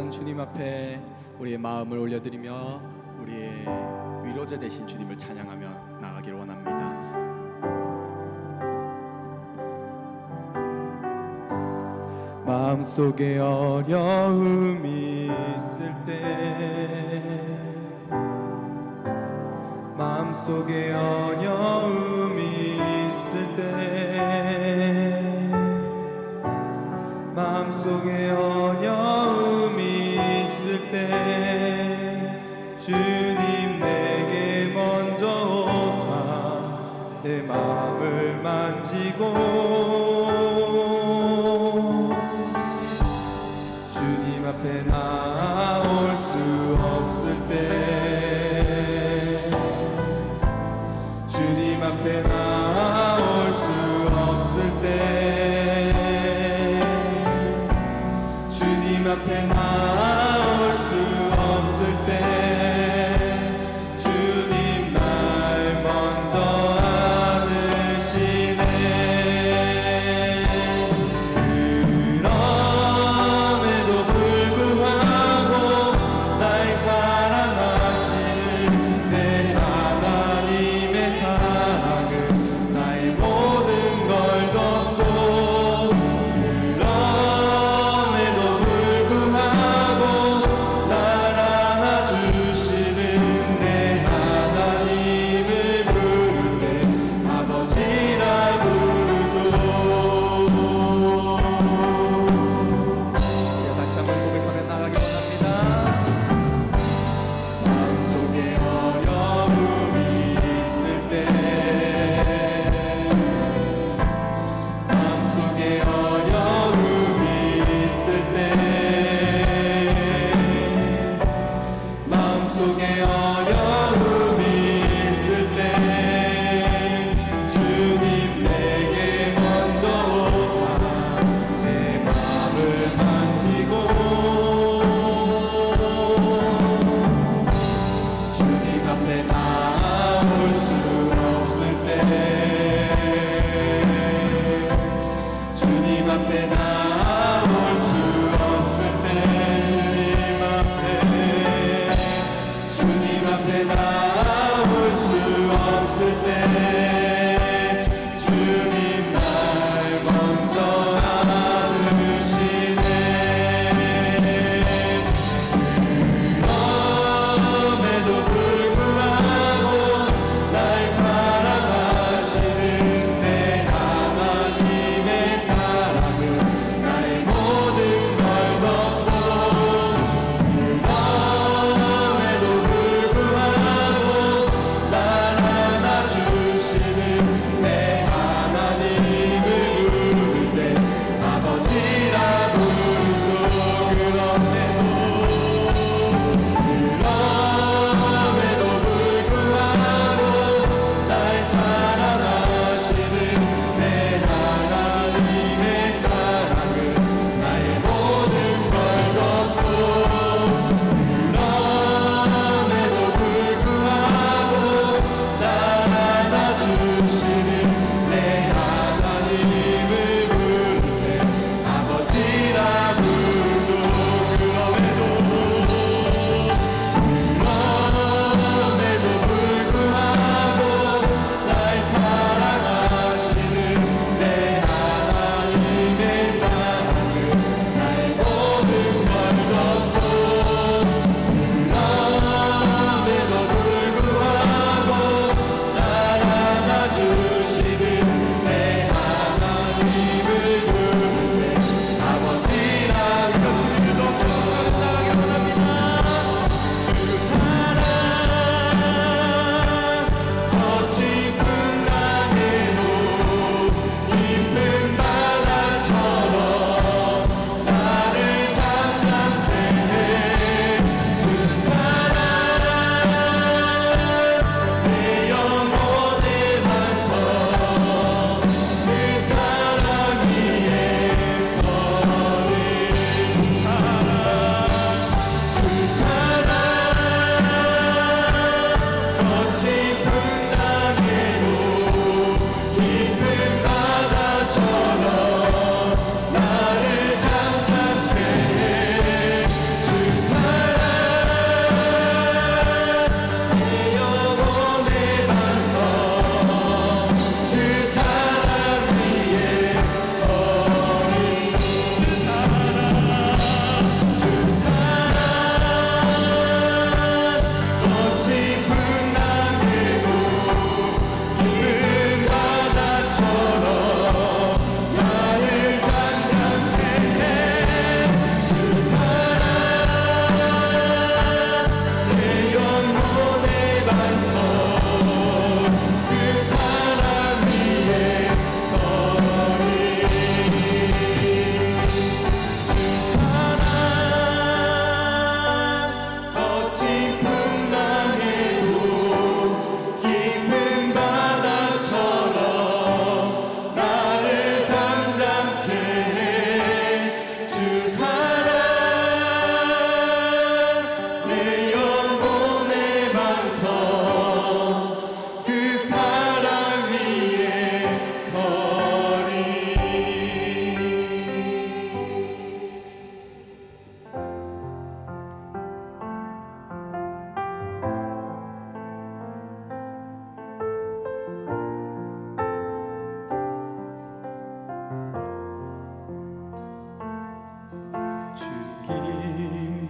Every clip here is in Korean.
시간 주님 앞에 우리의 마음을 올려드리며 우리의 위로자 되신 주님을 찬양하며 나가기를 원합니다. 마음속에 어려움이 있을 때, 마음속에 어려움이 있을 때, 마음속에 어려움이 있을 때 주님 내게 먼저 오사 내 마음을 만지고 주님 앞에 나올 수 없을 때, 주님 앞에 나올 수 없을 때, 주님 앞에 나올 수 없을 때 주님 날 먼저 안으시네. 그럼에도 불구하고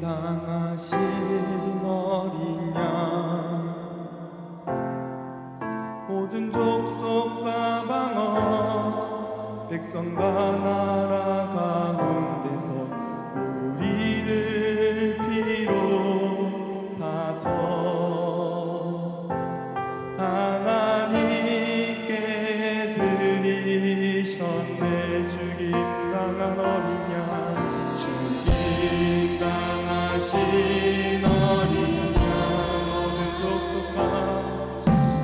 당하신 어린 양 모든 족속과 방언 백성과 나라 가운데서 우리를 비로사서 하나님께 드리셨네. 죽임 당한 어린 양 죽임 당하신 어린 양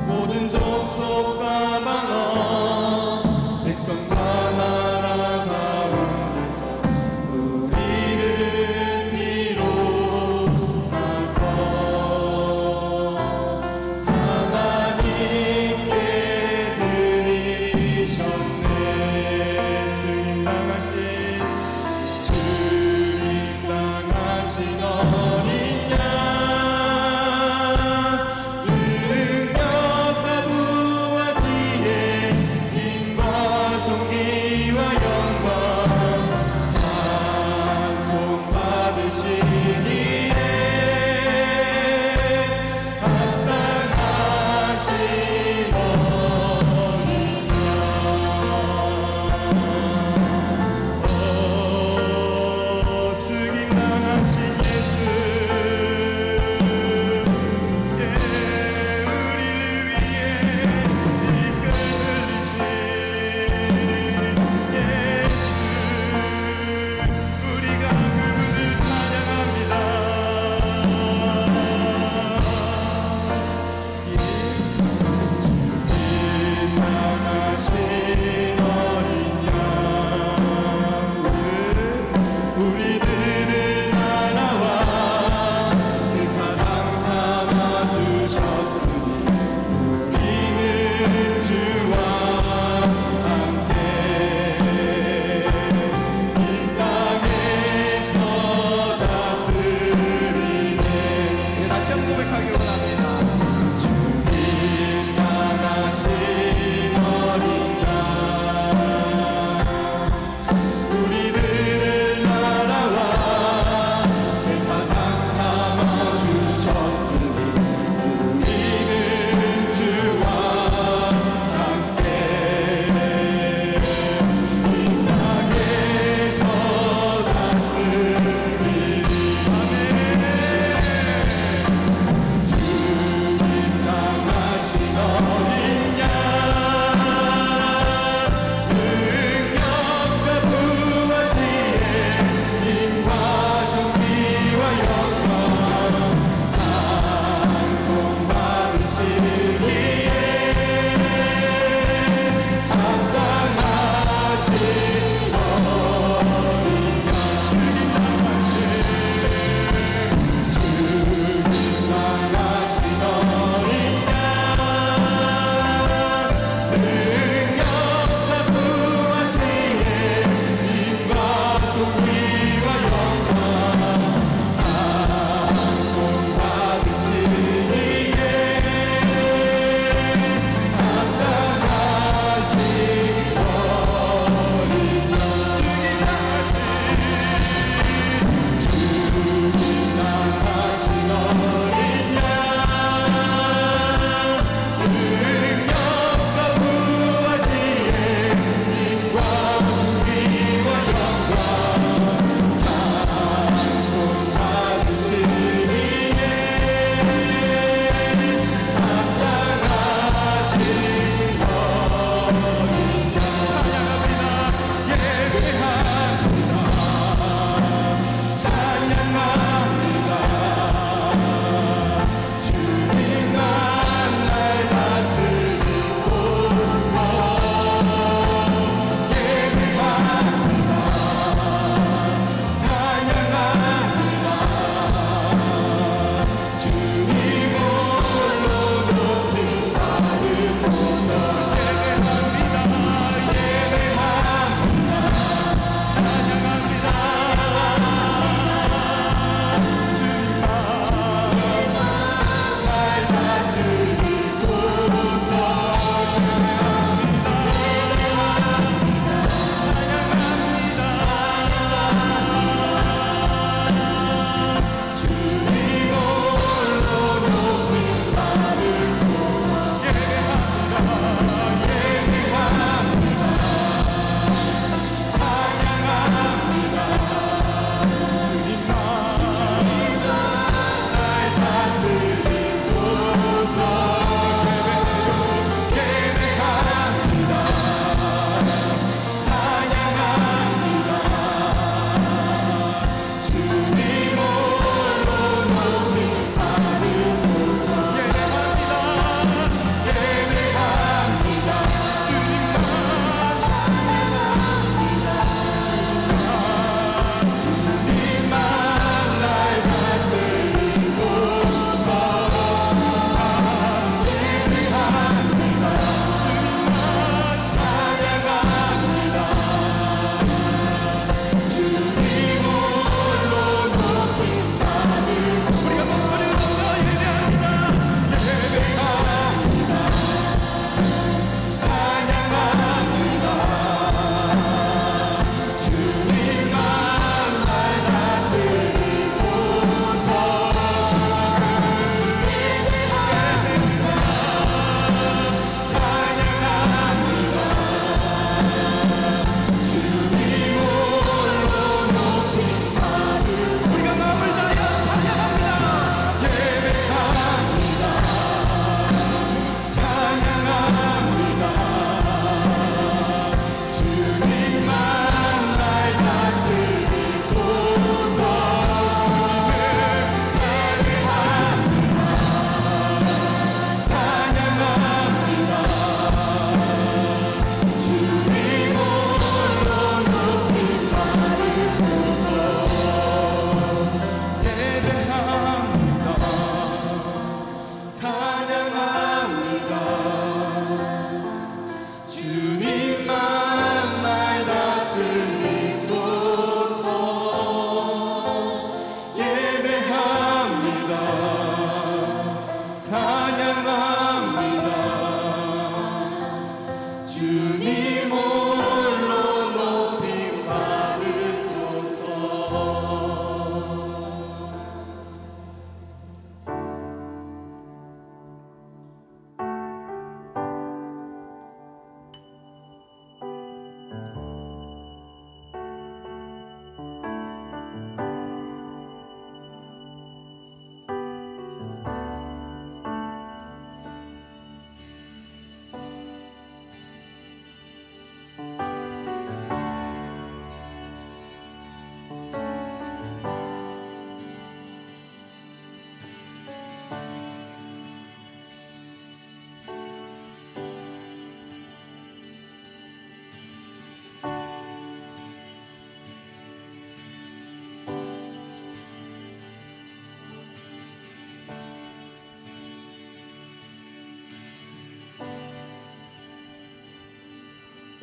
모든 족속과 방언 백성과 나라 가운데서 우리를 비로사서 하나님께 드리셨네. 주님 당하신 어린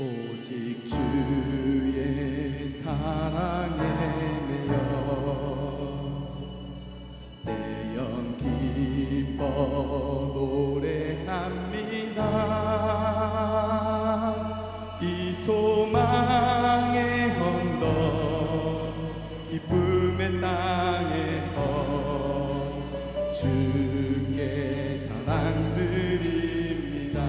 오직 주의 사랑에 매여 내 영 기뻐 노래합니다. 이 소망의 언덕 기쁨의 땅에서 주께 사랑 드립니다.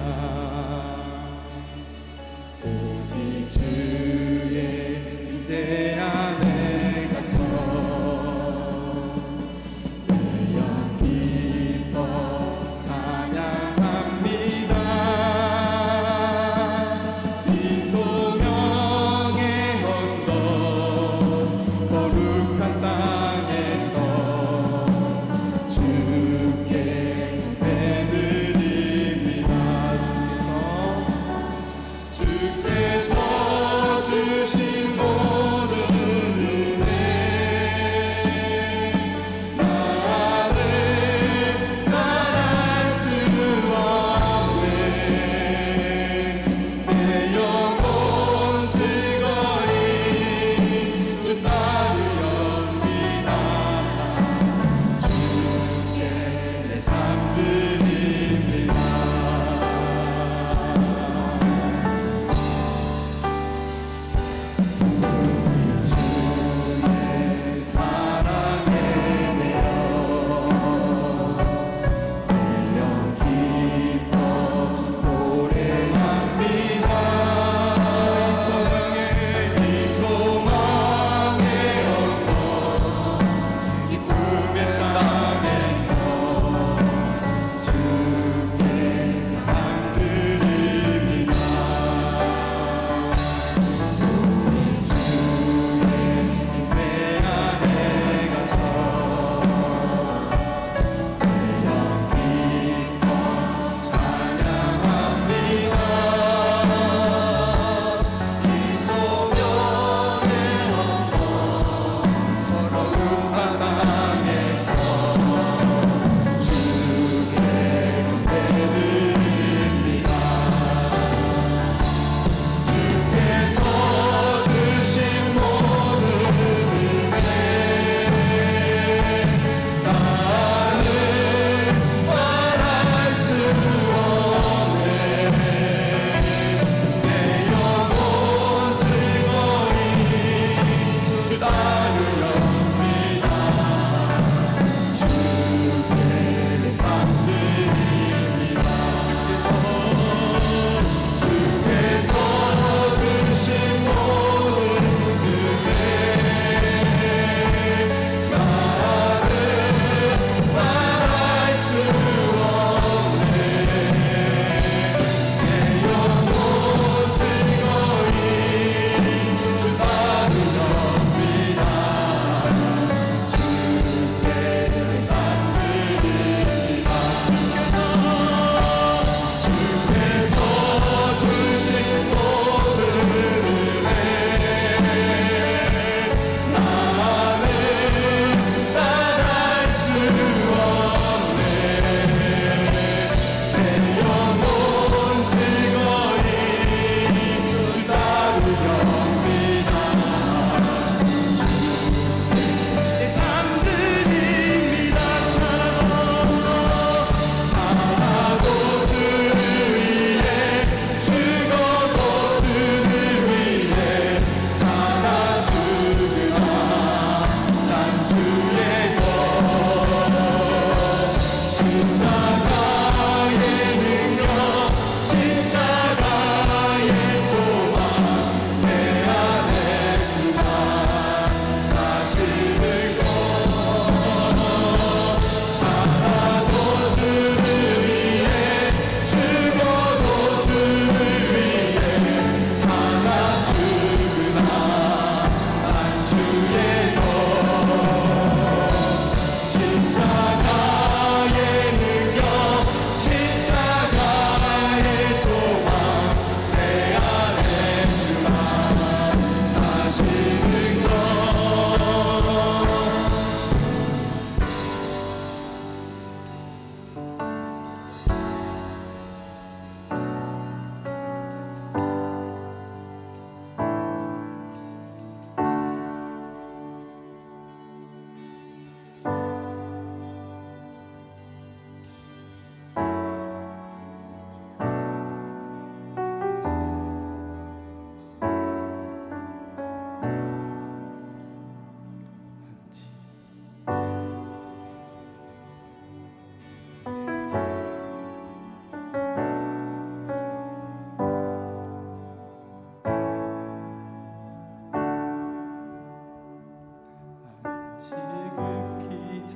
오직 주의 임재 안에 갇혀 내 영 기뻐 찬양합니다. 이 소명의 언덕 거룩한 땅에서 주께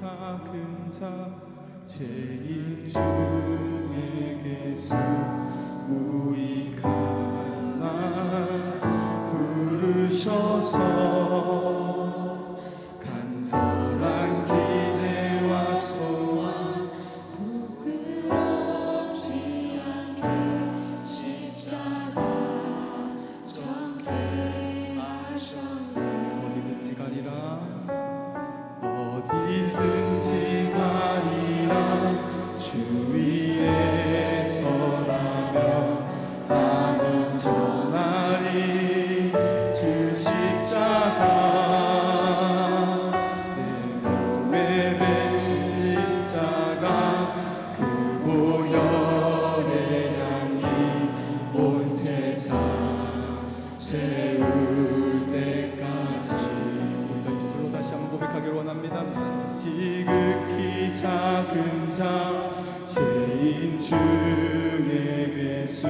작은 자 죄인 중에게서 무익한 날 부르셔서 간절한 기대와 소원 부끄럽지 않게 십자가 져게 하셨네. 어디든지 가리라 어디든지 가리라 주 위에 서라며 나는 전하리 주 십자가 내 몸에 뱉은 십자가 그 보혈의 향기 온 세상 채울 때까지 우리가 입술로 다시 한번 고백하기를 원합니다. 지극히 작은 자 죄인 중에게서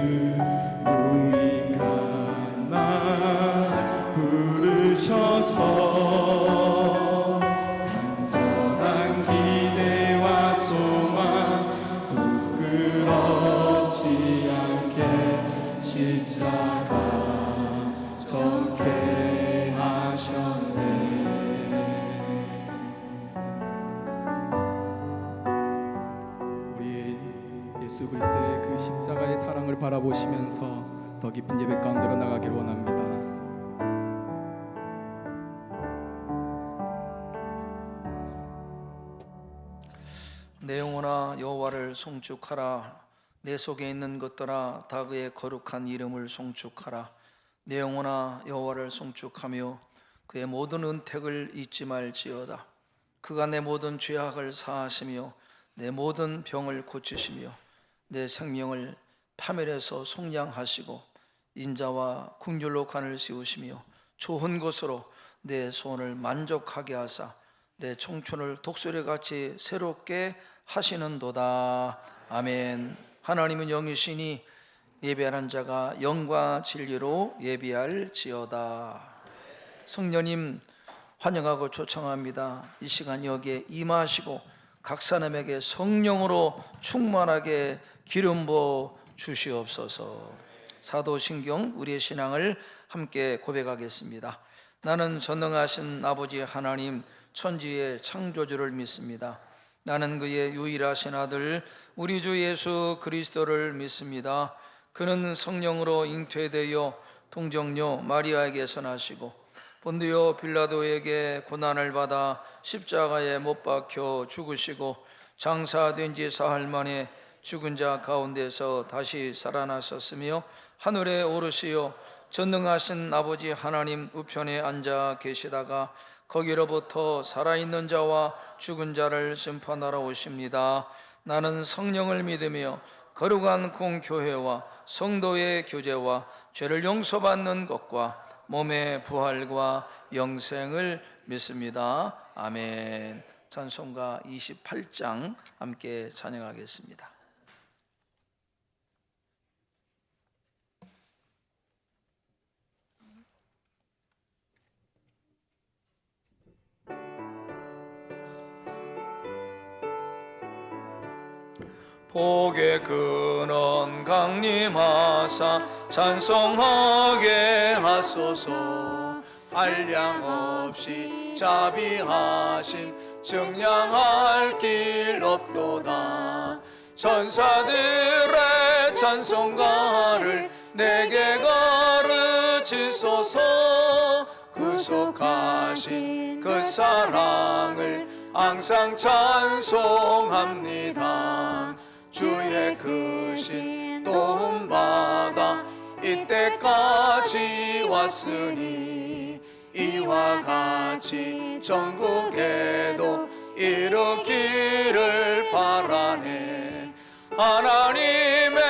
무익한 날 부르셔서 간절한 기대와 소망 부끄럽지 않게 십자가 져게 하셨네. 우리 예수 그리스도의 그 십자가의 사랑을 바라보시면서 더 깊은 예배 가운데로 나가기를 원합니다. 내 영혼아 여호와를 송축하라. 내 속에 있는 것들아 다 그의 거룩한 이름을 송축하라. 내 영혼아 여호와를 송축하며 그의 모든 은택을 잊지 말지어다. 그가 내 모든 죄악을 사하시며 내 모든 병을 고치시며 내 생명을 파멸에서 속량하시고 인자와 긍휼로 간을 씌우시며 좋은 것으로 내 소원을 만족하게 하사 내 청춘을 독수리같이 새롭게 하시는도다. 아멘. 하나님은 영이시니 예배하는 자가 영과 진리로 예배할지어다. 성령님 환영하고 초청합니다. 이 시간 여기에 임하시고 각 사람에게 성령으로 충만하게 기름 부어 주시옵소서. 사도신경 우리의 신앙을 함께 고백하겠습니다. 나는 전능하신 아버지 하나님 천지의 창조주를 믿습니다. 나는 그의 유일하신 아들 우리 주 예수 그리스도를 믿습니다. 그는 성령으로 잉태되어 동정녀 마리아에게서 나시고 본디오 빌라도에게 고난을 받아 십자가에 못 박혀 죽으시고 장사된 지 사흘 만에 죽은 자 가운데서 다시 살아나셨으며 하늘에 오르시어 전능하신 아버지 하나님 우편에 앉아 계시다가 거기로부터 살아있는 자와 죽은 자를 심판하러 오십니다. 나는 성령을 믿으며 거룩한 공교회와 성도의 교제와 죄를 용서받는 것과 몸의 부활과 영생을 믿습니다. 아멘. 찬송가 28장 함께 찬양하겠습니다. 복의 근원 강림하사 찬송하게 하소서. 한량 없이 자비하심 증량할 길 없도다. 천사들의 찬송가를 내게 가르치소서. 구속하신 그 사랑을 항상 찬송합니다. 주의 크신 도움받아 이때까지 왔으니 이와 같이 전국에도 이루기를 바라네. 하나님의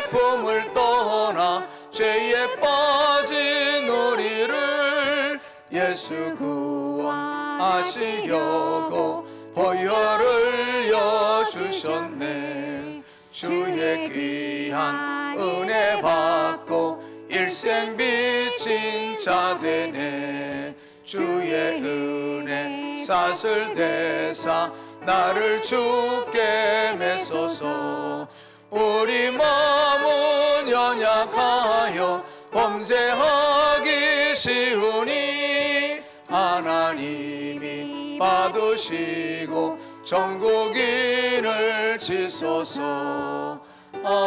품을 떠나 죄에 빠진 우리를 예수 구원하시려고 보혈을 여주셨네. 주의 귀한 은혜 받고 일생 빚진 자 되네. 주의 은혜 삿을 대사 나를 주께 메소서. 우리 마음은 연약하여 범죄하기 쉬우니 하나님이 받으시고 전국인을 지소서. 아멘.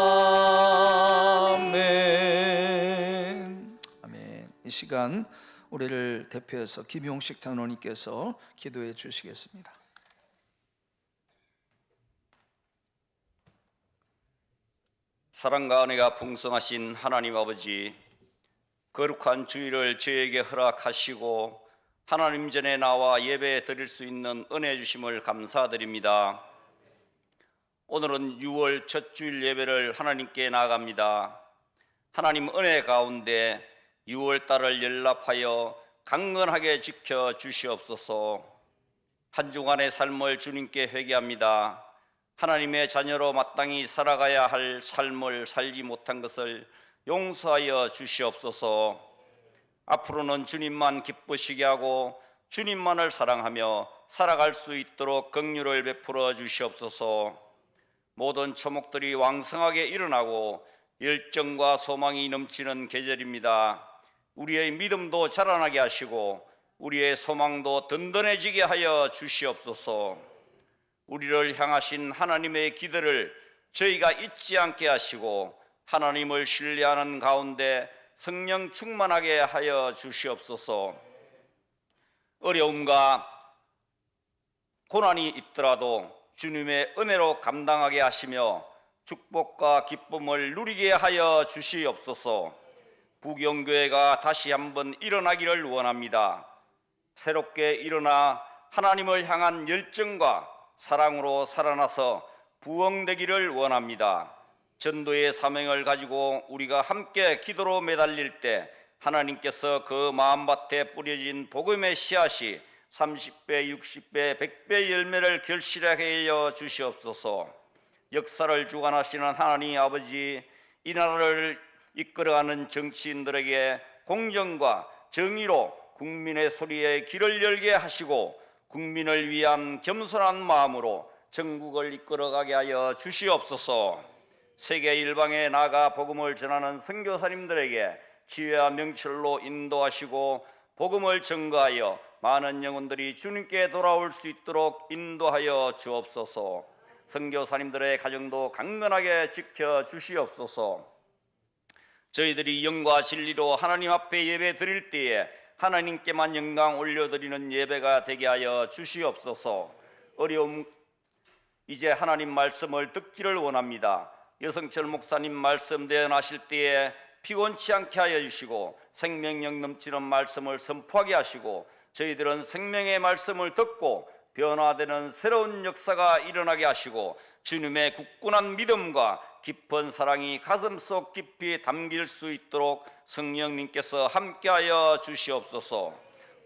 아멘. 이 시간 우리를 대표해서 김용식 장로님께서 기도해 주시겠습니다. 사랑과 은혜가 풍성하신 하나님 아버지, 거룩한 주일을 저에게 허락하시고 하나님 전에 나와 예배 드릴 수 있는 은혜 주심을 감사드립니다. 오늘은 6월 첫 주일 예배를 하나님께 나아갑니다. 하나님 은혜 가운데 6월 달을 연락하여 강건하게 지켜 주시옵소서. 한 주간의 삶을 주님께 회개합니다. 하나님의 자녀로 마땅히 살아가야 할 삶을 살지 못한 것을 용서하여 주시옵소서. 앞으로는 주님만 기쁘시게 하고 주님만을 사랑하며 살아갈 수 있도록 긍휼을 베풀어 주시옵소서. 모든 초목들이 왕성하게 일어나고 열정과 소망이 넘치는 계절입니다. 우리의 믿음도 자라나게 하시고 우리의 소망도 든든해지게 하여 주시옵소서. 우리를 향하신 하나님의 기대를 저희가 잊지 않게 하시고 하나님을 신뢰하는 가운데 성령 충만하게 하여 주시옵소서. 어려움과 고난이 있더라도 주님의 은혜로 감당하게 하시며 축복과 기쁨을 누리게 하여 주시옵소서. 부경교회가 다시 한번 일어나기를 원합니다. 새롭게 일어나 하나님을 향한 열정과 사랑으로 살아나서 부흥되기를 원합니다. 전도의 사명을 가지고 우리가 함께 기도로 매달릴 때 하나님께서 그 마음밭에 뿌려진 복음의 씨앗이 30배, 60배, 100배 열매를 결실하게 하여 주시옵소서. 역사를 주관하시는 하나님 아버지, 이 나라를 이끌어가는 정치인들에게 공정과 정의로 국민의 소리에 길을 열게 하시고 국민을 위한 겸손한 마음으로 전국을 이끌어가게 하여 주시옵소서. 세계 일방에 나가 복음을 전하는 선교사님들에게 지혜와 명철로 인도하시고 복음을 전가하여 많은 영혼들이 주님께 돌아올 수 있도록 인도하여 주옵소서. 선교사님들의 가정도 강건하게 지켜 주시옵소서. 저희들이 영과 진리로 하나님 앞에 예배 드릴 때에 하나님께만 영광 올려드리는 예배가 되게 하여 주시옵소서. 어려움, 이제 하나님 말씀을 듣기를 원합니다. 여성철 목사님 말씀 대언하실 때에 피곤치 않게 하여 주시고 생명력 넘치는 말씀을 선포하게 하시고 저희들은 생명의 말씀을 듣고 변화되는 새로운 역사가 일어나게 하시고 주님의 굳건한 믿음과 깊은 사랑이 가슴속 깊이 담길 수 있도록 성령님께서 함께하여 주시옵소서.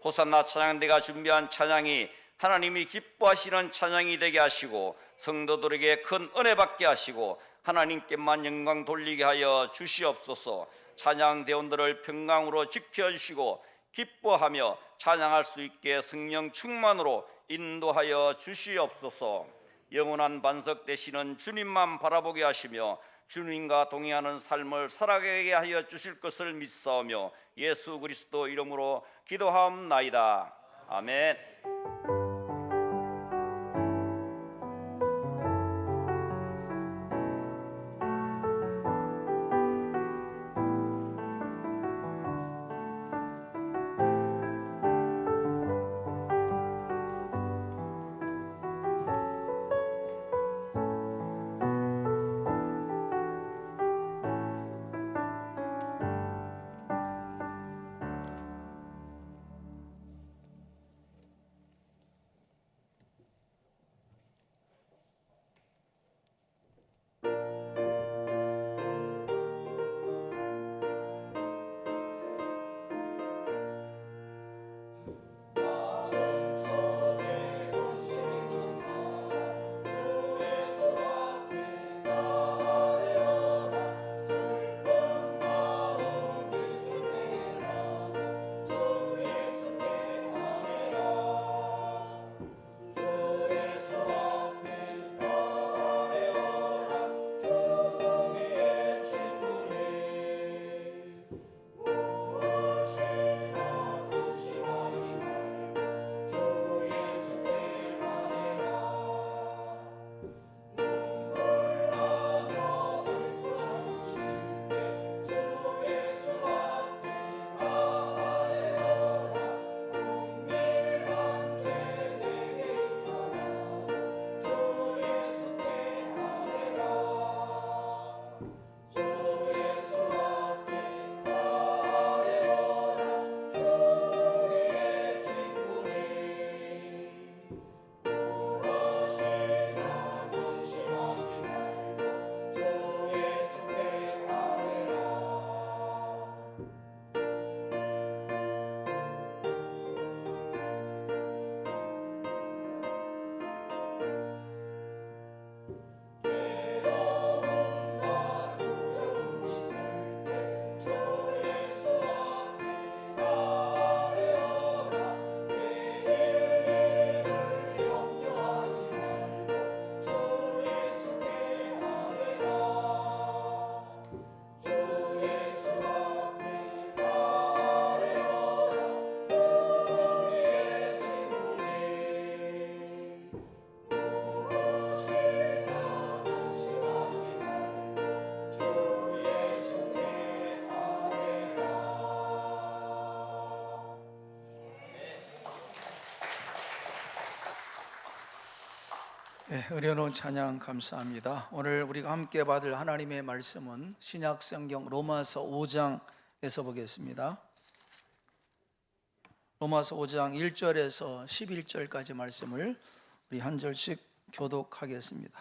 호산나 찬양대가 준비한 찬양이 하나님이 기뻐하시는 찬양이 되게 하시고 성도들에게 큰 은혜 받게 하시고 하나님께만 영광 돌리게 하여 주시옵소서. 찬양 대원들을 평강으로 지켜주시고 기뻐하며 찬양할 수 있게 성령 충만으로 인도하여 주시옵소서. 영원한 반석 되시는 주님만 바라보게 하시며 주님과 동행하는 삶을 살아가게 하여 주실 것을 믿사오며 예수 그리스도 이름으로 기도하옵나이다. 아멘. 네, 은혜로운 찬양 감사합니다. 오늘 우리가 함께 받을 하나님의 말씀은 신약성경 로마서 5장에서 보겠습니다. 로마서 5장 1절에서 11절까지 말씀을 우리 한 절씩 교독하겠습니다.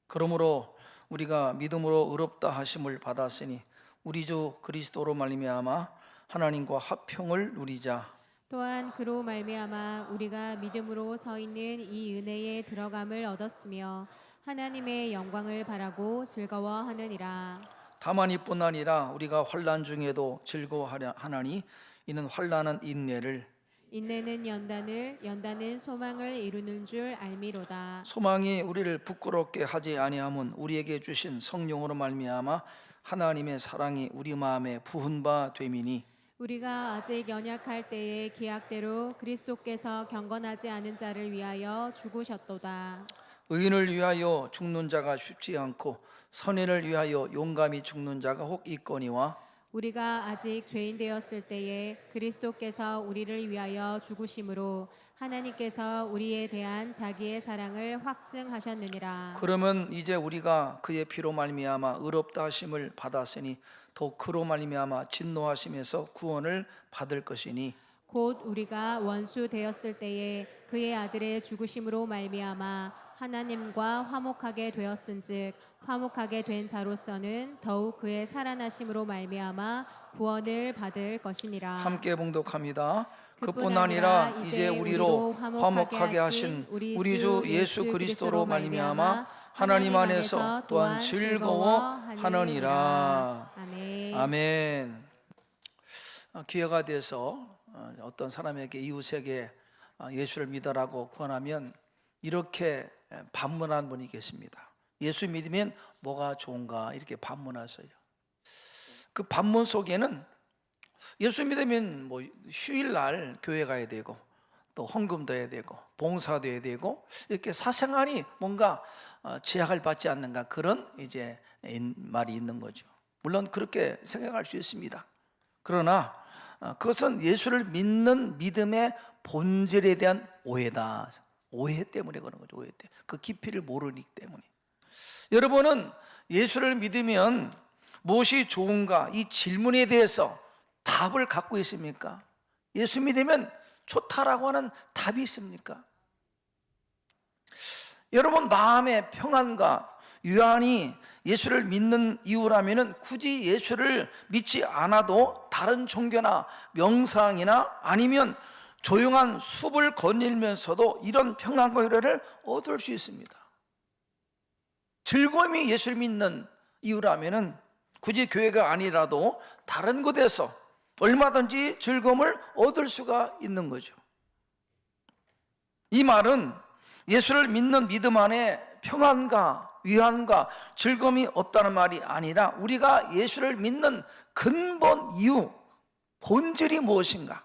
그러므로 우리가 믿음으로 의롭다 하심을 받았으니 우리 주 그리스도로 말미암아 하나님과 화평을 누리자. 또한 그로 말미암아 우리가 믿음으로 서 있는 이 은혜에 들어감을 얻었으며 하나님의 영광을 바라고 즐거워하느니라. 다만 이뿐 아니라 우리가 환난 중에도 즐거워하나니 이는 환난은 인내를, 인내는 연단을, 연단은 소망을 이루는 줄 알미로다. 소망이 우리를 부끄럽게 하지 아니함은 우리에게 주신 성령으로 말미암아 하나님의 사랑이 우리 마음에 부은 바 됨이니 우리가 아직 연약할 때에 기약대로 그리스도께서 경건하지 않은 자를 위하여 죽으셨도다. 의인을 위하여 죽는 자가 쉽지 않고 선인을 위하여 용감히 죽는 자가 혹 있거니와 우리가 아직 죄인 되었을 때에 그리스도께서 우리를 위하여 죽으심으로 하나님께서 우리에 대한 자기의 사랑을 확증하셨느니라. 그러면 이제 우리가 그의 피로 말미암아 의롭다 하심을 받았으니 더 그로 말미암아 진노하심에서 구원을 받을 것이니 곧 우리가 원수 되었을 때에 그의 아들의 죽으심으로 말미암아 하나님과 화목하게 되었은즉 화목하게 된 자로서는 더욱 그의 살아나심으로 말미암아 구원을 받을 것이니라. 함께 봉독합니다. 그뿐 아니라 이제 우리로 화목하게 하신 우리 주 예수 그리스도로 말미암아 하나님 안에서 또한 즐거워하느니라. 아멘. 아멘. 기회가 돼서 어떤 사람에게 이웃에게 예수를 믿어라고 권하면 이렇게 반문한 분이 계십니다. 예수 믿으면 뭐가 좋은가 이렇게 반문하세요. 그 반문 속에는 예수 믿으면 뭐 휴일날 교회 가야 되고 또 헌금도 해야 되고 봉사도 해야 되고 이렇게 사생활이 뭔가 제약을 받지 않는가 그런 이제 말이 있는 거죠. 물론 그렇게 생각할 수 있습니다. 그러나 그것은 예수를 믿는 믿음의 본질에 대한 오해다. 오해 때문에 그런 거죠. 오해 때문에. 그 깊이를 모르기 때문에. 여러분은 예수를 믿으면 무엇이 좋은가 이 질문에 대해서 답을 갖고 있습니까? 예수 믿으면 좋다라고 하는 답이 있습니까? 여러분 마음의 평안과 유한이 예수를 믿는 이유라면 굳이 예수를 믿지 않아도 다른 종교나 명상이나 아니면 조용한 숲을 거닐면서도 이런 평안과 유래를 얻을 수 있습니다. 즐거움이 예수를 믿는 이유라면 굳이 교회가 아니라도 다른 곳에서 얼마든지 즐거움을 얻을 수가 있는 거죠. 이 말은 예수를 믿는 믿음 안에 평안과 위안과 즐거움이 없다는 말이 아니라 우리가 예수를 믿는 근본 이유, 본질이 무엇인가?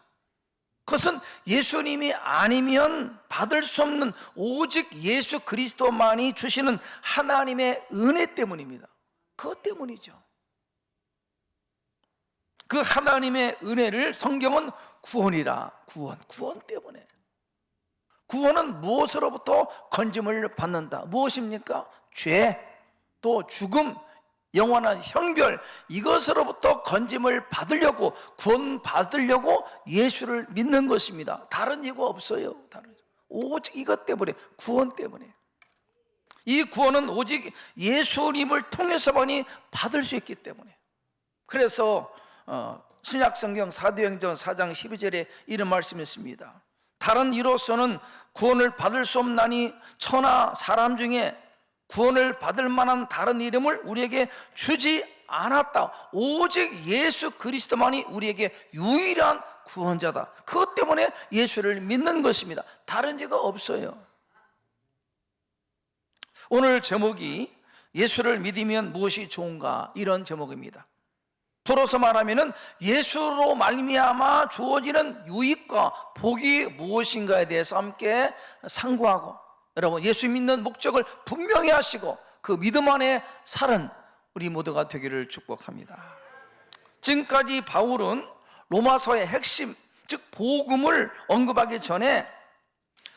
그것은 예수님이 아니면 받을 수 없는 오직 예수 그리스도만이 주시는 하나님의 은혜 때문입니다. 그것 때문이죠. 그 하나님의 은혜를 성경은 구원이라, 구원 때문에. 구원은 무엇으로부터 건짐을 받는다. 무엇입니까? 죄, 또 죽음, 영원한 형벌, 이것으로부터 건짐을 받으려고, 구원 받으려고 예수를 믿는 것입니다. 다른 이유가 없어요. 오직 이것 때문에, 구원 때문에. 이 구원은 오직 예수님을 통해서만이 받을 수 있기 때문에. 그래서 신약성경 사도행전 4장 12절에 이런 말씀이 있습니다. 다른 이로서는 구원을 받을 수 없나니 천하 사람 중에 구원을 받을 만한 다른 이름을 우리에게 주지 않았다. 오직 예수 그리스도만이 우리에게 유일한 구원자다. 그것 때문에 예수를 믿는 것입니다. 다른 죄가 없어요. 오늘 제목이 예수를 믿으면 무엇이 좋은가 이런 제목입니다. 돌아서 말하면 예수로 말미암아 주어지는 유익과 복이 무엇인가에 대해서 함께 상고하고 여러분 예수 믿는 목적을 분명히 하시고 그 믿음 안에 사는 우리 모두가 되기를 축복합니다. 지금까지 바울은 로마서의 핵심 즉 복음을 언급하기 전에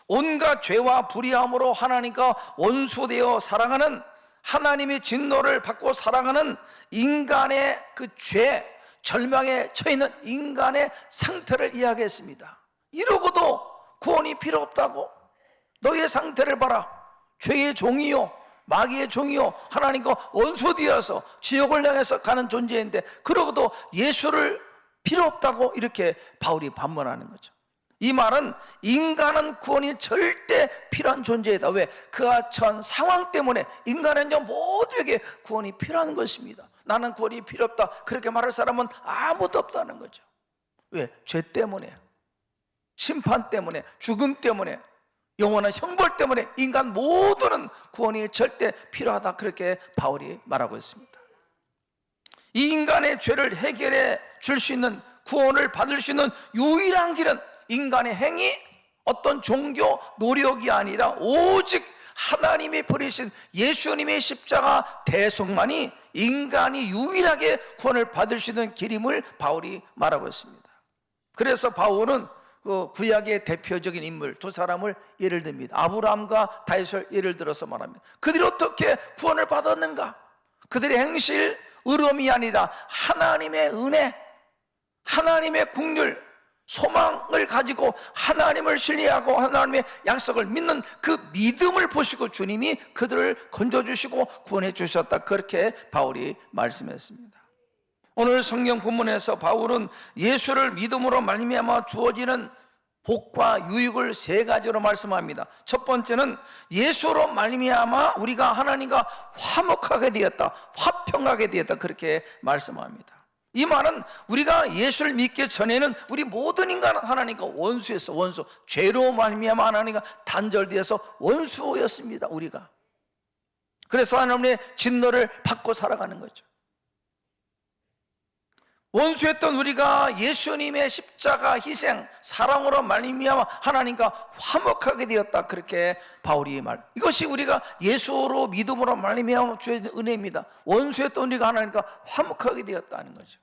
온갖 죄와 불의함으로 하나님과 원수되어 살아가는, 하나님의 진노를 받고 살아가는 인간의 그 죄, 절망에 처해 있는 인간의 상태를 이야기했습니다. 이러고도 구원이 필요 없다고? 너의 상태를 봐라. 죄의 종이요, 마귀의 종이요, 하나님과 원수되어서 지옥을 향해서 가는 존재인데, 그러고도 예수를 필요 없다고 이렇게 바울이 반문하는 거죠. 이 말은 인간은 구원이 절대 필요한 존재이다. 왜? 그가 처한 상황 때문에 인간은 모두에게 구원이 필요한 것입니다. 나는 구원이 필요 없다 그렇게 말할 사람은 아무도 없다는 거죠. 왜? 죄 때문에, 심판 때문에, 죽음 때문에, 영원한 형벌 때문에 인간 모두는 구원이 절대 필요하다 그렇게 바울이 말하고 있습니다. 이 인간의 죄를 해결해 줄 수 있는, 구원을 받을 수 있는 유일한 길은 인간의 행위, 어떤 종교, 노력이 아니라 오직 하나님이 버리신 예수님의 십자가 대속만이 인간이 유일하게 구원을 받을 수 있는 길임을 바울이 말하고 있습니다. 그래서 바울은 그 구약의 대표적인 인물 두 사람을 예를 듭니다. 아브라함과 다윗을 예를 들어서 말합니다. 그들이 어떻게 구원을 받았는가? 그들의 행실, 의로움이 아니라 하나님의 은혜, 하나님의 긍휼, 소망을 가지고 하나님을 신뢰하고 하나님의 약속을 믿는 그 믿음을 보시고 주님이 그들을 건져주시고 구원해 주셨다 그렇게 바울이 말씀했습니다. 오늘 성경 본문에서 바울은 예수를 믿음으로 말미암아 주어지는 복과 유익을 세 가지로 말씀합니다. 첫 번째는 예수로 말미암아 우리가 하나님과 화목하게 되었다, 화평하게 되었다 그렇게 말씀합니다. 이 말은 우리가 예수를 믿기 전에는 우리 모든 인간은 하나님과 원수였어. 원수, 죄로 말미암아 하나님과 단절되어서 원수였습니다. 우리가. 그래서 하나님의 진노를 받고 살아가는 거죠. 원수였던 우리가 예수님의 십자가 희생, 사랑으로 말미암아 하나님과 화목하게 되었다 그렇게 바울이 말. 이것이 우리가 예수로 믿음으로 말미암아 주어진 은혜입니다. 원수였던 우리가 하나님과 화목하게 되었다는 거죠.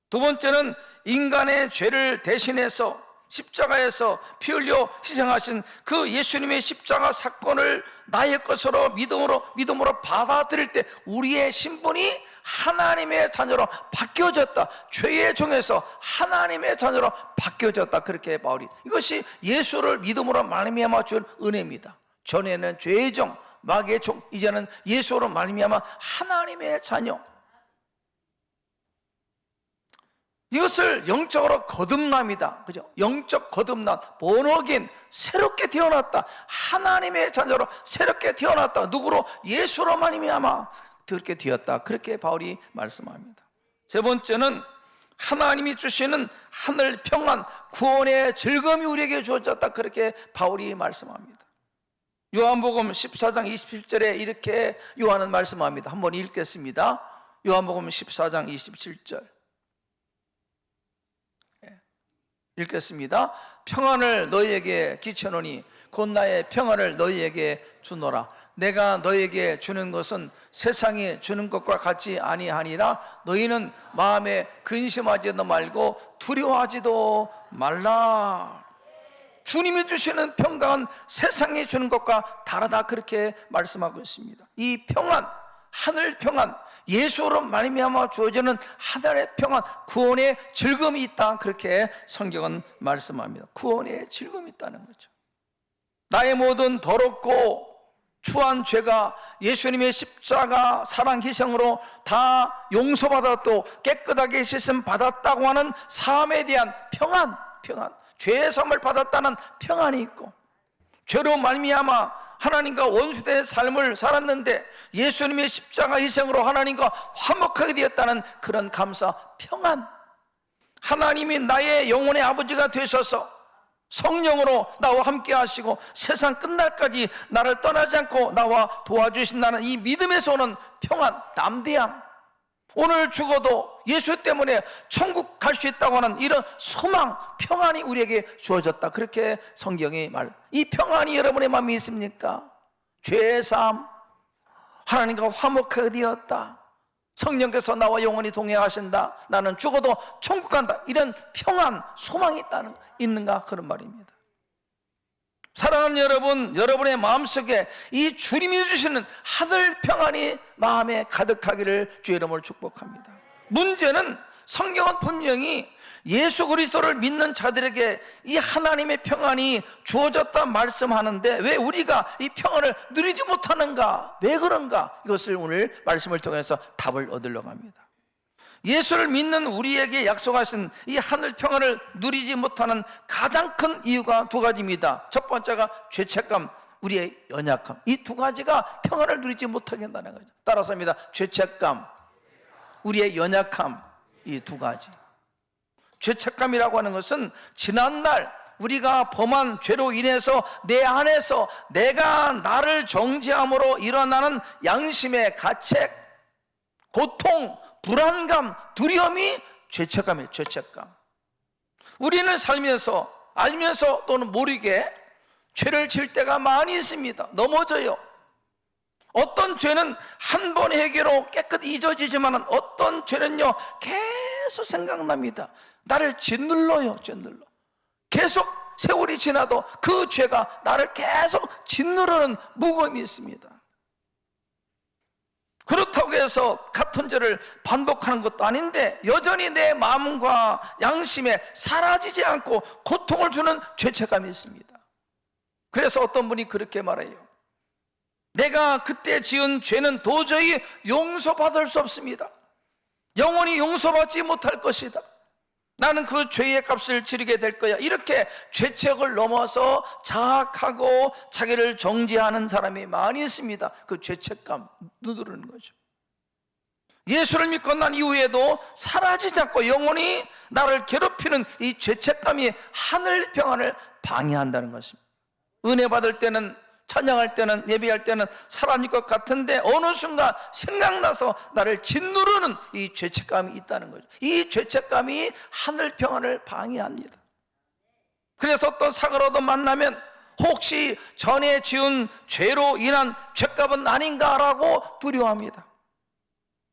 두 번째는 인간의 죄를 대신해서 십자가에서 피 흘려 희생하신 그 예수님의 십자가 사건을 나의 것으로 믿음으로 받아들일 때 우리의 신분이 하나님의 자녀로 바뀌어졌다. 죄의 종에서 하나님의 자녀로 바뀌어졌다 그렇게 바울이. 이것이 예수를 믿음으로 말미암아 준 은혜입니다. 전에는 죄의 종, 마귀의 종, 이제는 예수로 말미암아 하나님의 자녀. 이것을 영적으로 거듭남이다. 그죠? 영적 거듭남, 본어긴, 새롭게 태어났다. 하나님의 자녀로 새롭게 태어났다. 누구로? 예수로 말미암아 그렇게 되었다. 그렇게 바울이 말씀합니다. 세 번째는 하나님이 주시는 하늘 평안, 구원의 즐거움이 우리에게 주어졌다. 그렇게 바울이 말씀합니다. 요한복음 14장 27절에 이렇게 요한은 말씀합니다. 한번 읽겠습니다. 요한복음 14장 27절 읽겠습니다. 평안을 너희에게 끼쳐노니 곧 나의 평안을 너희에게 주노라. 내가 너희에게 주는 것은 세상이 주는 것과 같지 아니하니라. 너희는 마음에 근심하지도 말고 두려워하지도 말라. 주님이 주시는 평강은 세상이 주는 것과 다르다 그렇게 말씀하고 있습니다. 이 평안, 하늘 평안, 예수로 말미암아 주어지는 하늘의 평안, 구원의 즐거움이 있다 그렇게 성경은 말씀합니다. 구원의 즐거움이 있다는 거죠. 나의 모든 더럽고 추한 죄가 예수님의 십자가 사랑 희생으로 다 용서받았고 깨끗하게 씻음 받았다고 하는 삶에 대한 평안, 죄의 삶을 받았다는 평안이 있고, 죄로 말미암아 하나님과 원수된 삶을 살았는데 예수님의 십자가 희생으로 하나님과 화목하게 되었다는 그런 감사, 평안. 하나님이 나의 영혼의 아버지가 되셔서 성령으로 나와 함께 하시고 세상 끝날까지 나를 떠나지 않고 나와 도와주신다는 이 믿음에서 오는 평안, 담대함. 오늘 죽어도 예수 때문에 천국 갈 수 있다고 하는 이런 소망, 평안이 우리에게 주어졌다. 그렇게 성경이 말. 이 평안이 여러분의 마음에 있습니까? 죄의 삶, 하나님과 화목하게 되었다. 성령께서 나와 영원히 동행하신다. 나는 죽어도 천국 간다. 이런 평안, 소망이 있는가 그런 말입니다. 사랑하는 여러분, 여러분의 마음속에 이 주님이 주시는 하늘 평안이 마음에 가득하기를 주의 이름으로 축복합니다. 문제는 성경은 분명히 예수 그리스도를 믿는 자들에게 이 하나님의 평안이 주어졌다 말씀하는데 왜 우리가 이 평안을 누리지 못하는가? 왜 그런가? 이것을 오늘 말씀을 통해서 답을 얻으려고 합니다. 예수를 믿는 우리에게 약속하신 이 하늘 평안을 누리지 못하는 가장 큰 이유가 두 가지입니다. 첫 번째가 죄책감, 우리의 연약함. 이 두 가지가 평안을 누리지 못하게 한다는 거죠. 따라서입니다. 죄책감, 우리의 연약함, 이 두 가지. 죄책감이라고 하는 것은 지난날 우리가 범한 죄로 인해서 내 안에서 내가 나를 정죄함으로 일어나는 양심의 가책, 고통, 불안감, 두려움이 죄책감이에요. 죄책감. 우리는 살면서 알면서 또는 모르게 죄를 질 때가 많이 있습니다. 넘어져요. 어떤 죄는 한 번 해결로 깨끗이 잊어지지만 어떤 죄는요 계속 생각납니다. 나를 짓눌러요. 짓눌러. 계속 세월이 지나도 그 죄가 나를 계속 짓누르는 무거움이 있습니다. 그렇다고 해서 같은 죄를 반복하는 것도 아닌데 여전히 내 마음과 양심에 사라지지 않고 고통을 주는 죄책감이 있습니다. 그래서 어떤 분이 그렇게 말해요. 내가 그때 지은 죄는 도저히 용서받을 수 없습니다. 영원히 용서받지 못할 것이다. 나는 그 죄의 값을 치르게 될 거야. 이렇게 죄책을 넘어서 자학하고 자기를 정죄하는 사람이 많이 있습니다. 그 죄책감 누르는 거죠. 예수를 믿고 난 이후에도 사라지지 않고 영원히 나를 괴롭히는 이 죄책감이 하늘 평안을 방해한다는 것입니다. 은혜 받을 때는, 찬양할 때는, 예배할 때는 사라질 것 같은데 어느 순간 생각나서 나를 짓누르는 이 죄책감이 있다는 거죠. 이 죄책감이 하늘 평안을 방해합니다. 그래서 어떤 사고라도 만나면 혹시 전에 지은 죄로 인한 죄값은 아닌가라고 두려워합니다.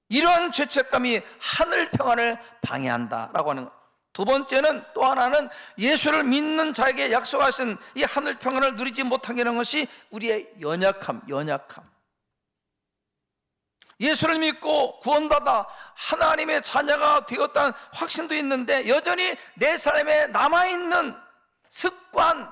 이러한 죄책감이 하늘 평안을 방해한다라고 하는 것. 두 번째는, 또 하나는 예수를 믿는 자에게 약속하신 이 하늘 평안을 누리지 못하게 하는 것이 우리의 연약함. 예수를 믿고 구원받아 하나님의 자녀가 되었다는 확신도 있는데 여전히 내 삶에 남아있는 습관,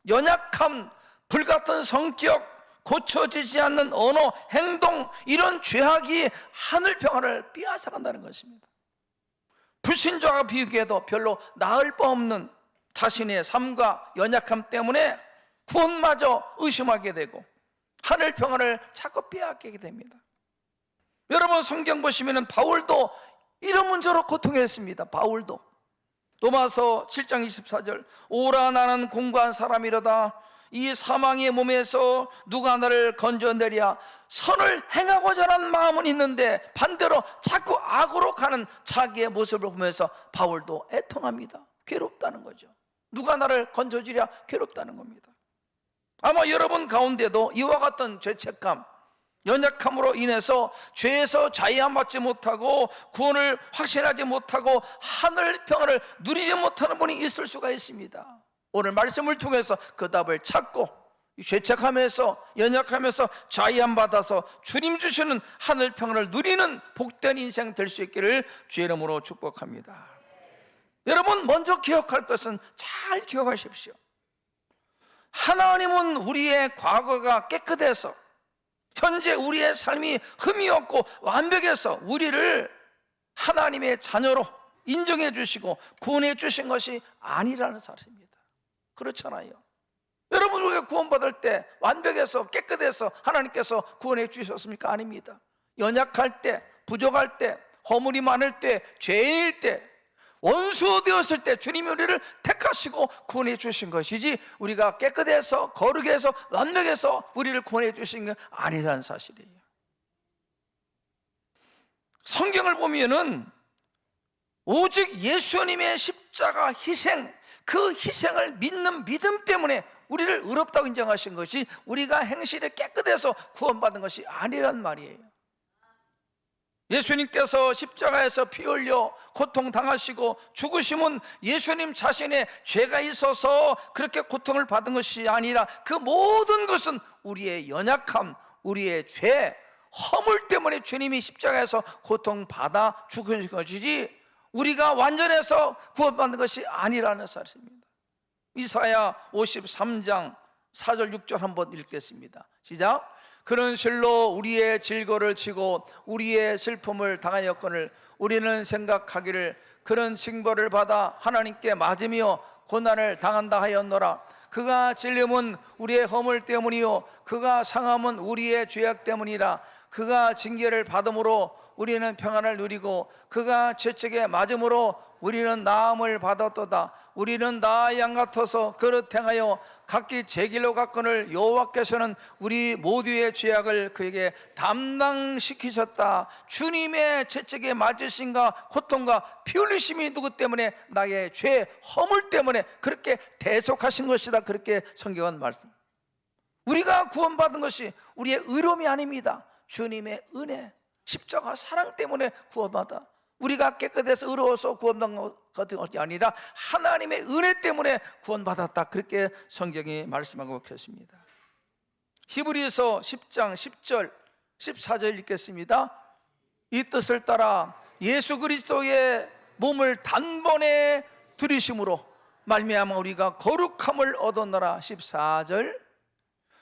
연약함, 불같은 성격, 고쳐지지 않는 언어, 행동, 이런 죄악이 하늘 평안을 빼앗아간다는 것입니다. 불신자가 비우기에도 별로 나을 바 없는 자신의 삶과 연약함 때문에 구원마저 의심하게 되고 하늘 평안을 자꾸 빼앗기게 됩니다. 여러분 성경 보시면 바울도 이런 문제로 고통했습니다. 바울도 로마서 7장 24절 오라 나는 공고한 사람이로다 이 사망의 몸에서 누가 나를 건져내랴. 선을 행하고자 하는 마음은 있는데 반대로 자꾸 악으로 가는 자기의 모습을 보면서 바울도 애통합니다. 괴롭다는 거죠. 누가 나를 건져주랴. 괴롭다는 겁니다. 아마 여러분 가운데도 이와 같은 죄책감, 연약함으로 인해서 죄에서 자유함받지 못하고 구원을 확신하지 못하고 하늘 평안을 누리지 못하는 분이 있을 수가 있습니다. 오늘 말씀을 통해서 그 답을 찾고 죄책하면서 연약하면서 자유함 받아서 주님 주시는 하늘 평안을 누리는 복된 인생 될 수 있기를 주의 이름으로 축복합니다. 여러분 먼저 기억할 것은 잘 기억하십시오. 하나님은 우리의 과거가 깨끗해서 현재 우리의 삶이 흠이 없고 완벽해서 우리를 하나님의 자녀로 인정해 주시고 구원해 주신 것이 아니라는 사실입니다. 그렇잖아요. 여러분 우리가 구원받을 때 완벽해서 깨끗해서 하나님께서 구원해 주셨습니까? 아닙니다. 연약할 때, 부족할 때, 허물이 많을 때, 죄인일 때, 원수 되었을 때 주님이 우리를 택하시고 구원해 주신 것이지 우리가 깨끗해서 거룩해서 완벽해서 우리를 구원해 주신 게 아니라는 사실이에요. 성경을 보면은 오직 예수님의 십자가 희생, 그 희생을 믿는 믿음 때문에 우리를 의롭다고 인정하신 것이 우리가 행실에 깨끗해서 구원받은 것이 아니란 말이에요. 예수님께서 십자가에서 피 흘려 고통당하시고 죽으심은 예수님 자신의 죄가 있어서 그렇게 고통을 받은 것이 아니라 그 모든 것은 우리의 연약함, 우리의 죄, 허물 때문에 주님이 십자가에서 고통받아 죽으신 것이지 우리가 완전해서 구원받는 것이 아니라는 사실입니다. 이사야 53장 4절 6절 한번 읽겠습니다. 시작. 그런 실로 우리의 질거를 치고 우리의 슬픔을 당하였거늘 우리는 생각하기를 그런 징벌을 받아 하나님께 맞으며 고난을 당한다 하였노라. 그가 찔림은 우리의 허물 때문이요 그가 상함은 우리의 죄악 때문이라. 그가 징계를 받음으로 우리는 평안을 누리고 그가 채찍에 맞음으로 우리는 나음을 받았도다. 우리는 나의 양 같아서 그릇 행하여 각기 제 길로 갔거늘 여호와께서는 우리 모두의 죄악을 그에게 담당시키셨다. 주님의 채찍에 맞으심과 고통과 피 흘리심이 누구 때문에? 나의 죄, 허물 때문에 그렇게 대속하신 것이다. 그렇게 성경은 말씀. 우리가 구원받은 것이 우리의 의로움이 아닙니다. 주님의 은혜, 십자가 사랑 때문에 구원받아. 우리가 깨끗해서 의로워서 구원받은 것이 아니라 하나님의 은혜 때문에 구원받았다. 그렇게 성경이 말씀하고 계십니다. 히브리서 10장 10절 14절 읽겠습니다. 이 뜻을 따라 예수 그리스도의 몸을 단번에 들이심으로 말미암아 우리가 거룩함을 얻었노라. 14절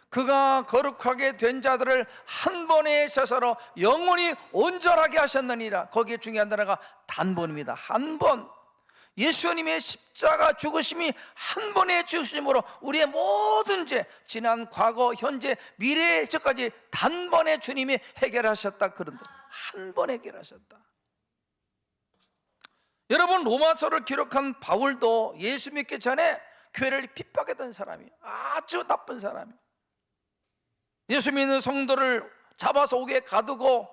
그가 거룩하게 된 자들을 한 번의 제사로 영원히 온전하게 하셨느니라. 거기에 중요한 단어가 단번입니다. 한 번. 예수님의 십자가 죽으심이 한 번의 죽으심으로 우리의 모든 죄, 지난 과거, 현재, 미래의 저까지 단번에 주님이 해결하셨다. 그런데 한 번 해결하셨다. 여러분, 로마서를 기록한 바울도 예수 믿기 전에 교회를 핍박했던 사람이에요. 아주 나쁜 사람이에요. 예수 믿는 성도를 잡아서 옥에 가두고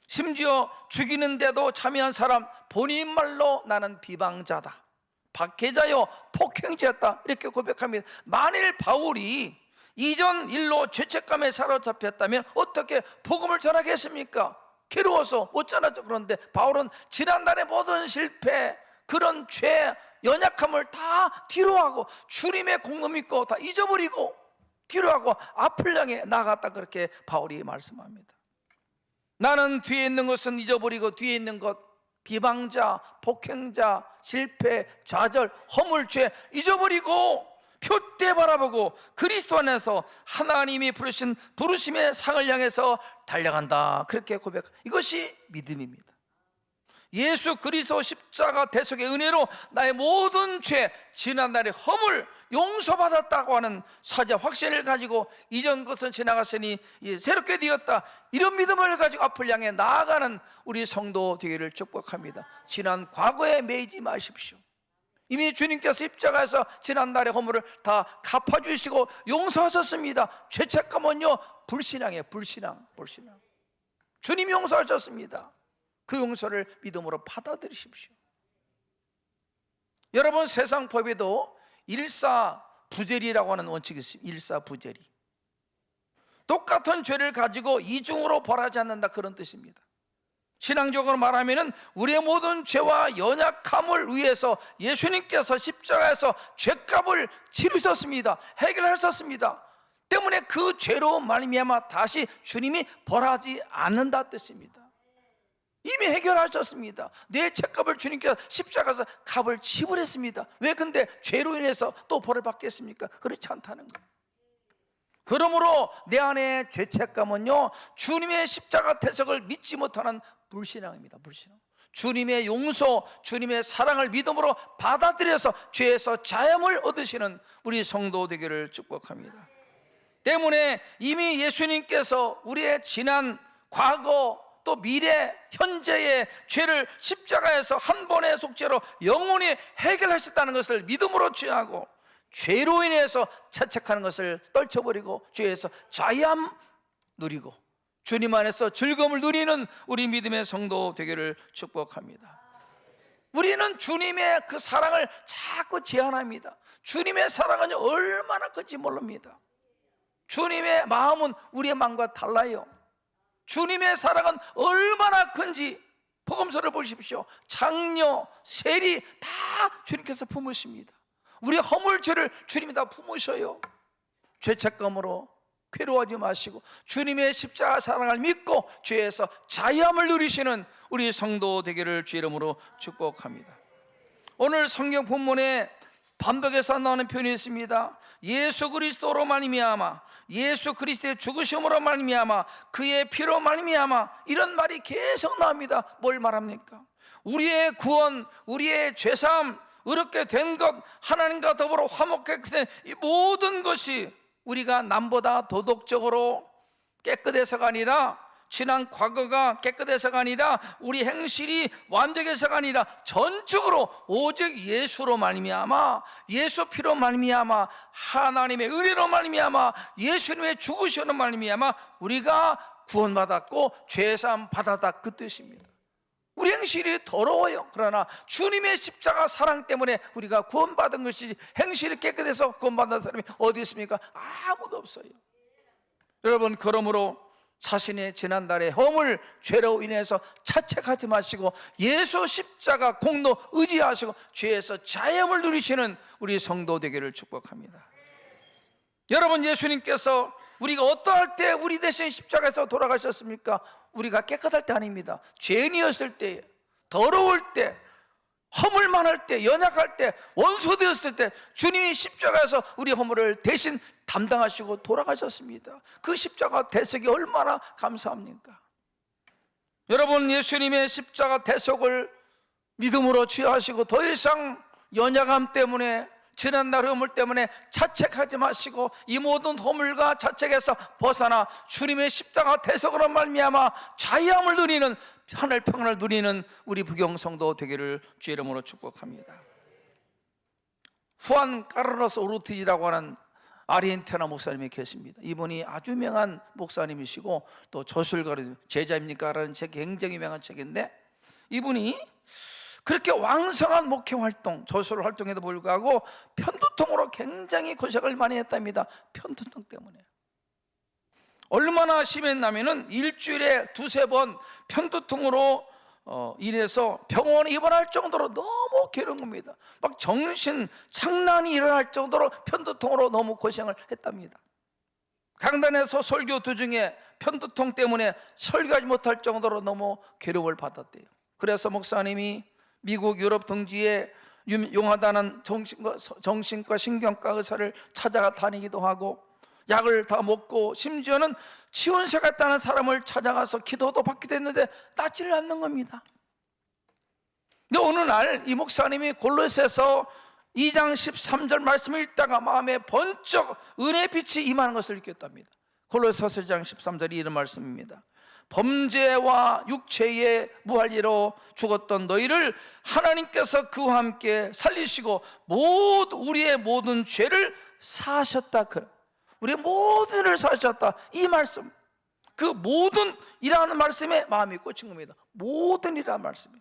심지어 죽이는데도 참여한 사람, 본인 말로 나는 비방자다, 박해자요, 폭행자였다, 이렇게 고백합니다. 만일 바울이 이전 일로 죄책감에 사로잡혔다면 어떻게 복음을 전하겠습니까? 괴로워서 못 전하죠. 그런데 바울은 지난날의 모든 실패, 그런 죄, 연약함을 다 뒤로하고 주님의 공로 믿고 다 잊어버리고 뒤로하고 앞을 향해 나갔다. 그렇게 바울이 말씀합니다. 나는 뒤에 있는 것은 잊어버리고 뒤에 있는 것, 비방자, 폭행자, 실패, 좌절, 허물죄 잊어버리고 표대 바라보고 그리스도 안에서 하나님이 부르신 부르심의 상을 향해서 달려간다. 그렇게 고백. 이것이 믿음입니다. 예수 그리스도 십자가 대속의 은혜로 나의 모든 죄, 지난날의 허물 용서받았다고 하는 사자 확신을 가지고 이전 것은 지나갔으니 새롭게 되었다, 이런 믿음을 가지고 앞을 향해 나아가는 우리 성도 되기를 축복합니다. 지난 과거에 매이지 마십시오. 이미 주님께서 십자가에서 지난날의 허물을 다 갚아주시고 용서하셨습니다. 죄책감은요 불신앙이에요. 불신앙. 주님이 용서하셨습니다. 그 용서를 믿음으로 받아들이십시오. 여러분, 세상 법에도 일사부재리라고 하는 원칙이 있습니다. 일사부재리. 똑같은 죄를 가지고 이중으로 벌하지 않는다, 그런 뜻입니다. 신앙적으로 말하면 우리의 모든 죄와 연약함을 위해서 예수님께서 십자가에서 죄값을 치르셨습니다. 해결하셨습니다. 때문에 그 죄로 말미암아 다시 주님이 벌하지 않는다 뜻입니다. 이미 해결하셨습니다. 내 죄값을 주님께서 십자가에서 값을 지불했습니다. 왜 근데 죄로 인해서 또 벌을 받겠습니까? 그렇지 않다는 것. 그러므로 내 안에 죄책감은요 주님의 십자가 대속을 믿지 못하는 불신앙입니다. 불신앙. 주님의 용서, 주님의 사랑을 믿음으로 받아들여서 죄에서 자유함을 얻으시는 우리 성도 되기를 축복합니다. 때문에 이미 예수님께서 우리의 지난 과거 또 미래, 현재의 죄를 십자가에서 한 번의 속죄로 영원히 해결하셨다는 것을 믿음으로 취하고 죄로 인해서 자책하는 것을 떨쳐버리고 죄에서 자유함 누리고 주님 안에서 즐거움을 누리는 우리 믿음의 성도 되기를 축복합니다. 우리는 주님의 그 사랑을 자꾸 제한합니다. 주님의 사랑은 얼마나 큰지 모릅니다. 주님의 마음은 우리의 마음과 달라요. 주님의 사랑은 얼마나 큰지 복음서를 보십시오. 장녀, 세리 다 주님께서 품으십니다. 우리 허물죄를 주님이 다 품으셔요. 죄책감으로 괴로워하지 마시고 주님의 십자가 사랑을 믿고 죄에서 자유함을 누리시는 우리 성도 되기를 주의 이름으로 축복합니다. 오늘 성경 본문에 반복해서 나오는 표현이 있습니다. 예수 그리스도로 말미암아, 예수 그리스도의 죽으심으로 말미암아, 그의 피로 말미암아, 이런 말이 계속 나옵니다. 뭘 말합니까? 우리의 구원, 우리의 죄사함, 의롭게 된 것, 하나님과 더불어 화목하게 된 이 모든 것이 우리가 남보다 도덕적으로 깨끗해서가 아니라, 지난 과거가 깨끗해서가 아니라, 우리 행실이 완벽해서가 아니라 전적으로 오직 예수로 말미암아, 예수 피로 말미암아, 하나님의 은혜로 말미암아, 예수님의 죽으시는 말미암아 우리가 구원받았고 죄사함 받았다, 그 뜻입니다. 우리 행실이 더러워요. 그러나 주님의 십자가 사랑 때문에 우리가 구원받은 것이지, 행실이 깨끗해서 구원받은 사람이 어디 있습니까? 아무도 없어요. 여러분, 그러므로 자신의 지난날의 허물, 죄로 인해서 자책하지 마시고 예수 십자가 공로 의지하시고 죄에서 자유함을 누리시는 우리 성도 되기를 축복합니다. 여러분, 예수님께서 우리가 어떠할 때 우리 대신 십자가에서 돌아가셨습니까? 우리가 깨끗할 때 아닙니다. 죄인이었을 때, 더러울 때, 허물 많을 때, 연약할 때, 원수 되었을 때 주님이 십자가에서 우리 허물을 대신 담당하시고 돌아가셨습니다. 그 십자가 대속이 얼마나 감사합니까? 여러분, 예수님의 십자가 대속을 믿음으로 취하시고 더 이상 연약함 때문에, 지난날 허물 때문에 자책하지 마시고 이 모든 허물과 자책에서 벗어나 주님의 십자가 대속으로 말미암아 자유함을 누리는, 하늘 평안을 누리는 우리 부경성도 되기를 주의 이름으로 축복합니다. 후안 카르로스 오르티지라고 하는 아르헨티나 목사님이 계십니다. 이분이 아주 유명한 목사님이시고 또 저술가, 제자입니까? 라는 책이 굉장히 유명한 책인데, 이분이 그렇게 왕성한 목회 활동, 저술 활동에도 불구하고 편두통으로 굉장히 고생을 많이 했답니다. 편두통 때문에. 얼마나 심했냐면은 일주일에 2-3번 편두통으로 인해서 병원에 입원할 정도로 너무 괴로운 겁니다. 막 정신 착란이 일어날 정도로 편두통으로 너무 고생을 했답니다. 강단에서 설교 도중에 편두통 때문에 설교하지 못할 정도로 너무 괴로움을 받았대요. 그래서 목사님이 미국 유럽 등지에 용하다는 정신과 신경과 의사를 찾아가 다니기도 하고 약을 다 먹고 심지어는 치원세 갔다는 사람을 찾아가서 기도도 받기도 했는데 낫지를 않는 겁니다. 근데 어느 날 이 목사님이 골로새서 2장 13절 말씀을 읽다가 마음에 번쩍 은혜의 빛이 임하는 것을 느꼈답니다. 골로새서 2장 13절이 이런 말씀입니다. 범죄와 육체의 무할리로 죽었던 너희를 하나님께서 그와 함께 살리시고 우리의 모든 죄를 사하셨다. 우리의 모든 죄를 사하셨다. 이 말씀, 그 모든이라는 말씀에 마음이 꽂힌 겁니다. 모든이라는 말씀이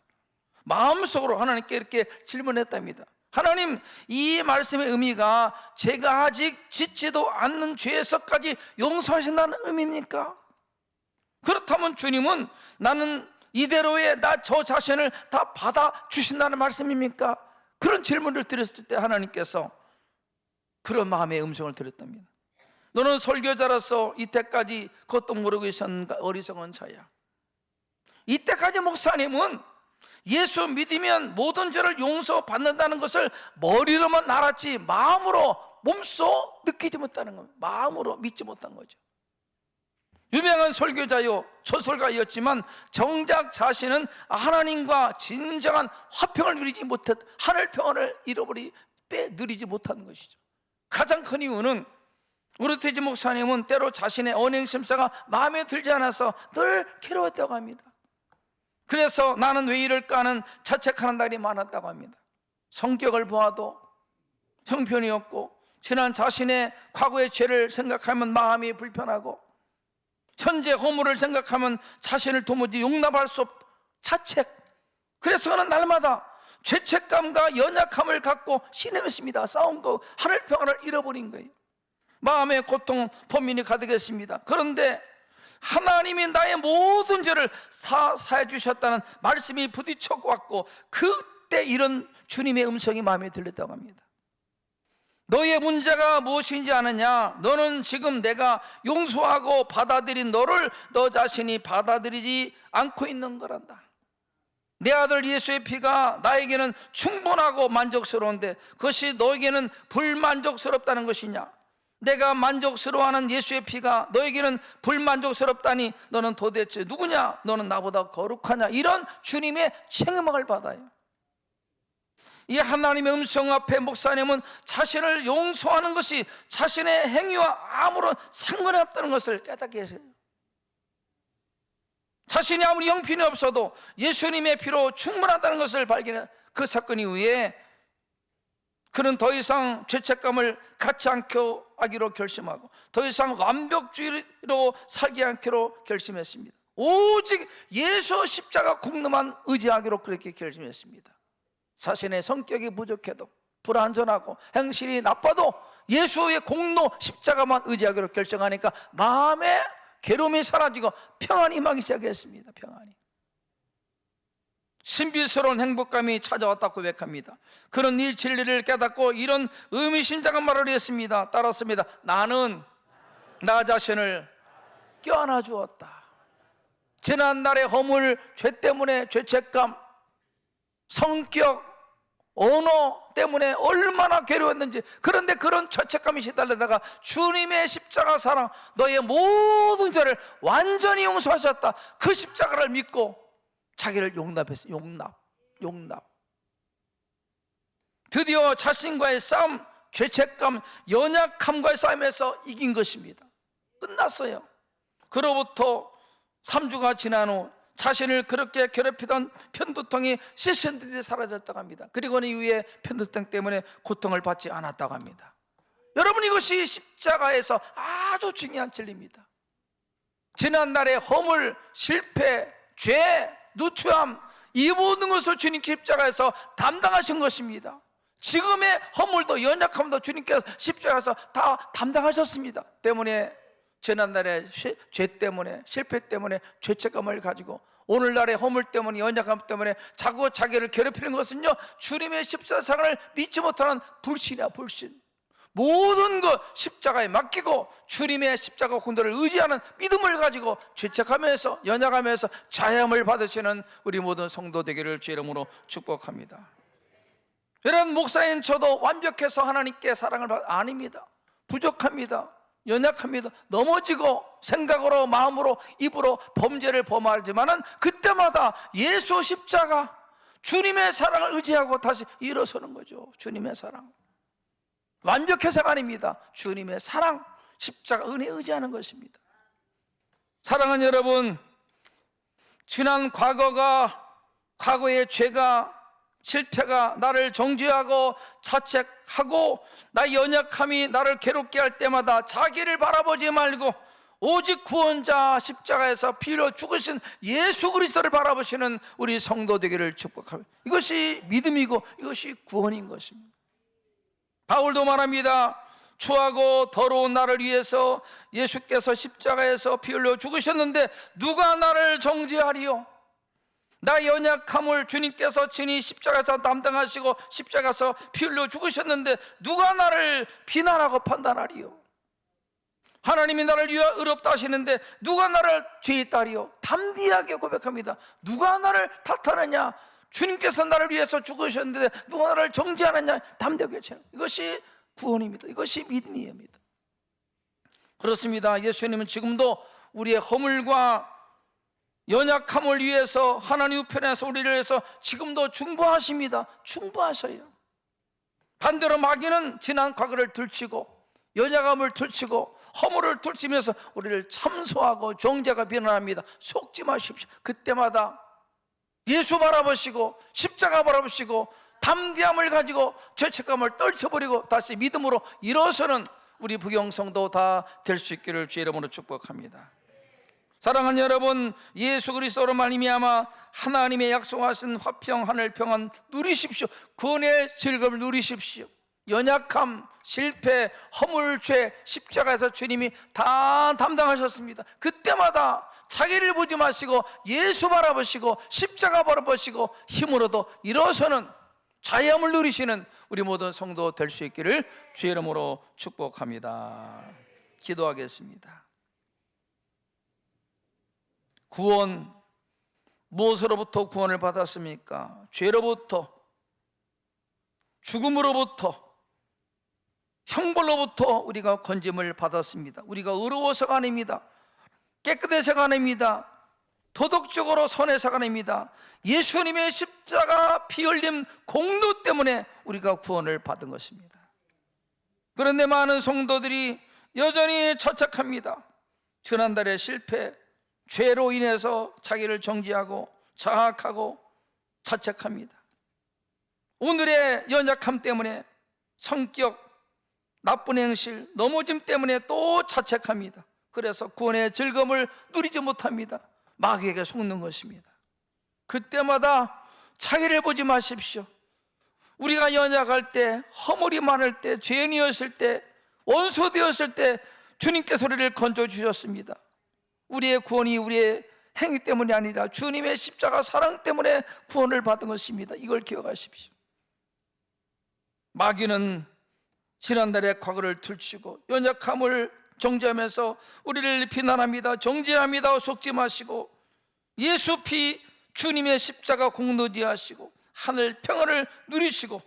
마음속으로 하나님께 이렇게 질문했답니다. 하나님, 이 말씀의 의미가 제가 아직 짓지도 않는 죄에서까지 용서하신다는 의미입니까? 그렇다면 주님은 나는 이대로의 저 자신을 다 받아주신다는 말씀입니까? 그런 질문을 드렸을 때 하나님께서 그런 마음의 음성을 드렸답니다. 너는 설교자로서 이때까지 그것도 모르고 있었는가? 어리석은 자야. 이때까지 목사님은 예수 믿으면 모든 죄를 용서받는다는 것을 머리로만 알았지 마음으로, 몸소 느끼지 못하는 겁니다. 마음으로 믿지 못한 거죠. 유명한 설교자요, 저술가였지만 정작 자신은 하나님과 진정한 화평을 누리지 못했, 하늘 평안을 누리지 못하는 것이죠. 가장 큰 이유는 오르테지 목사님은 때로 자신의 언행 심사가 마음에 들지 않아서 늘 괴로웠다고 합니다. 그래서 나는 왜 이럴까 하는 자책하는 날이 많았다고 합니다. 성격을 보아도 형편이 없고, 지난 자신의 과거의 죄를 생각하면 마음이 불편하고, 현재 허물을 생각하면 자신을 도무지 용납할 수 없, 자책. 그래서 그는 날마다 죄책감과 연약함을 갖고 신음했습니다. 싸운 거, 하늘 평안을 잃어버린 거예요. 마음의 고통, 범민이 가득했습니다. 그런데 하나님이 나의 모든 죄를 사해 주셨다는 말씀이 부딪혀 왔고, 그때 이런 주님의 음성이 마음에 들렸다고 합니다. 너의 문제가 무엇인지 아느냐? 너는 지금 내가 용서하고 받아들인 너를 너 자신이 받아들이지 않고 있는 거란다. 내 아들 예수의 피가 나에게는 충분하고 만족스러운데 그것이 너에게는 불만족스럽다는 것이냐? 내가 만족스러워하는 예수의 피가 너에게는 불만족스럽다니 너는 도대체 누구냐? 너는 나보다 거룩하냐? 이런 주님의 책망을 받아요. 이 하나님의 음성 앞에 목사님은 자신을 용서하는 것이 자신의 행위와 아무런 상관이 없다는 것을 깨닫게 했어요. 자신이 아무리 형편이 없어도 예수님의 피로 충분하다는 것을 발견해 그 사건 이후에 그는 더 이상 죄책감을 갖지 않고 하기로 결심하고 더 이상 완벽주의로 살지 않기로 결심했습니다. 오직 예수 십자가 공로만 의지하기로 그렇게 결심했습니다. 자신의 성격이 부족해도 불완전하고 행실이 나빠도 예수의 공로 십자가만 의지하기로 결정하니까 마음에 괴로움이 사라지고 평안이 임하기 시작했습니다. 평안이. 신비스러운 행복감이 찾아왔다고 고백합니다. 그는 이 진리를 깨닫고 이런 의미심장한 말을 했습니다. 따랐습니다. 나는 나 자신을 껴안아 주었다. 지난날의 허물, 죄 때문에 죄책감, 성격, 언어 때문에 얼마나 괴로웠는지, 그런데 그런 죄책감이 시달리다가 주님의 십자가 사랑, 너의 모든 죄를 완전히 용서하셨다. 그 십자가를 믿고 자기를 용납했어요. 용납. 드디어 자신과의 싸움, 죄책감, 연약함과의 싸움에서 이긴 것입니다. 끝났어요. 그로부터 3주가 지난 후 자신을 그렇게 괴롭히던 편두통이 씻은 듯이 사라졌다고 합니다. 그리고는 이후에 편두통 때문에 고통을 받지 않았다고 합니다. 여러분, 이것이 십자가에서 아주 중요한 진리입니다. 지난날의 허물, 실패, 죄, 누추함, 이 모든 것을 주님 십자가에서 담당하신 것입니다. 지금의 허물도 연약함도 주님께서 십자가에서 다 담당하셨습니다. 때문에 지난날의 죄 때문에, 실패 때문에 죄책감을 가지고 오늘날의 허물 때문에, 연약함 때문에 자꾸 자기를 괴롭히는 것은요, 주님의 십자가를 믿지 못하는 불신이야. 불신. 모든 것 십자가에 맡기고 주님의 십자가 공로를 의지하는 믿음을 가지고 죄책하면서, 연약하면서 자양을 받으시는 우리 모든 성도 되기를 주 이름으로 축복합니다. 여러분, 목사인 저도 완벽해서 하나님께 사랑을 아닙니다. 부족합니다. 연약합니다. 넘어지고 생각으로, 마음으로, 입으로 범죄를 범하지만은 그때마다 예수 십자가, 주님의 사랑을 의지하고 다시 일어서는 거죠. 주님의 사랑. 완벽해서가 아닙니다. 주님의 사랑, 십자가, 은혜에 의지하는 것입니다. 사랑하는 여러분, 지난 과거의 죄가, 실패가 나를 정죄하고 자책하고 나의 연약함이 나를 괴롭게 할 때마다 자기를 바라보지 말고 오직 구원자 십자가에서 피로 죽으신 예수 그리스도를 바라보시는 우리 성도 되기를 축복합니다. 이것이 믿음이고 이것이 구원인 것입니다. 바울도 말합니다. 추하고 더러운 나를 위해서 예수께서 십자가에서 피 흘려 죽으셨는데 누가 나를 정죄하리요? 나의 연약함을 주님께서 친히 십자가에서 담당하시고 십자가에서 피 흘려 죽으셨는데 누가 나를 비난하고 판단하리요? 하나님이 나를 위하여 의롭다 하시는데 누가 나를 죄에 따리요? 담대하게 고백합니다. 누가 나를 탓하느냐? 주님께서 나를 위해서 죽으셨는데 누가 나를 정죄하느냐? 담대하게 외치는, 이것이 구원입니다. 이것이 믿음입니다. 그렇습니다. 예수님은 지금도 우리의 허물과 연약함을 위해서 하나님 우편에서 우리를 위해서 지금도 중보하십니다. 중보하셔요. 반대로 마귀는 지난 과거를 들추고 연약함을 들추고 허물을 들추면서 우리를 참소하고 정죄가 비난합니다. 속지 마십시오. 그때마다 예수 바라보시고 십자가 바라보시고 담대함을 가지고 죄책감을 떨쳐버리고 다시 믿음으로 일어서는 우리 부경성도 다 될 수 있기를 주의 이름으로 축복합니다. 사랑하는 여러분, 예수 그리스도로 말미암아 하나님의 약속하신 화평, 하늘 평안 누리십시오. 구원의 즐거움을 누리십시오. 연약함, 실패, 허물, 죄 십자가에서 주님이 다 담당하셨습니다. 그때마다 자기를 보지 마시고 예수 바라보시고 십자가 바라보시고 힘으로도 일어서는 자유함을 누리시는 우리 모든 성도 될 수 있기를 주의 이름으로 축복합니다. 기도하겠습니다. 구원, 무엇으로부터 구원을 받았습니까? 죄로부터, 죽음으로부터, 형벌로부터 우리가 건짐을 받았습니다. 우리가 의로워서가 아닙니다. 깨끗해서가 아닙니다. 도덕적으로 선해서가 아닙니다. 예수님의 십자가 피 흘림 공로 때문에 우리가 구원을 받은 것입니다. 그런데 많은 성도들이 여전히 처착합니다. 지난달의 실패, 죄로 인해서 자기를 정죄하고 자학하고 자책합니다. 오늘의 연약함 때문에 성격, 나쁜 행실, 넘어짐 때문에 또 자책합니다. 그래서 구원의 즐거움을 누리지 못합니다. 마귀에게 속는 것입니다. 그때마다 자기를 보지 마십시오. 우리가 연약할 때, 허물이 많을 때, 죄인이었을 때, 원수 되었을 때 주님께서 우리를 건져주셨습니다. 우리의 구원이 우리의 행위 때문이 아니라 주님의 십자가 사랑 때문에 구원을 받은 것입니다. 이걸 기억하십시오. 마귀는 지난달의 과거를 들추고 연약함을 정죄하면서 우리를 비난합니다. 정죄합니다. 속지 마시고 예수 피 주님의 십자가 공로지하시고 하늘 평안을 누리시고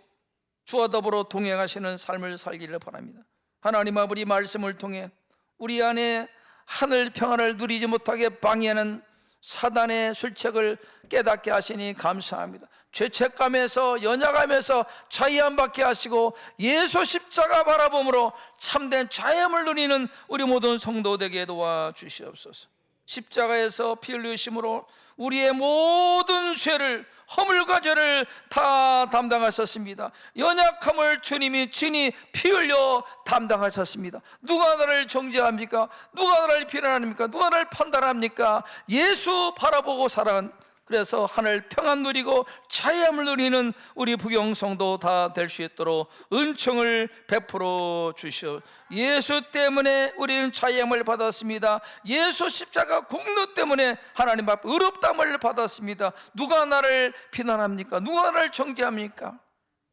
주와 더불어 동행하시는 삶을 살기를 바랍니다. 하나님 아버지 말씀을 통해 우리 안에 하늘 평안을 누리지 못하게 방해하는 사단의 술책을 깨닫게 하시니 감사합니다. 죄책감에서 연약함에서 자유함 받게 하시고 예수 십자가 바라봄으로 참된 자유함을 누리는 우리 모든 성도 되게 도와주시옵소서. 십자가에서 피 흘리심으로 우리의 모든 죄를, 허물과 죄를 다 담당하셨습니다. 연약함을 주님이 친히 피 흘려 담당하셨습니다. 누가 나를 정죄합니까? 누가 나를 비난합니까? 누가 나를 판단합니까? 예수 바라보고 살아간, 그래서 하늘 평안 누리고 자유함을 누리는 우리 부경성도 다 될 수 있도록 은총을 베풀어 주시오. 예수 때문에 우리는 자유함을 받았습니다. 예수 십자가 공로 때문에 하나님 앞 의롭다함을 받았습니다. 누가 나를 비난합니까? 누가 나를 정죄합니까?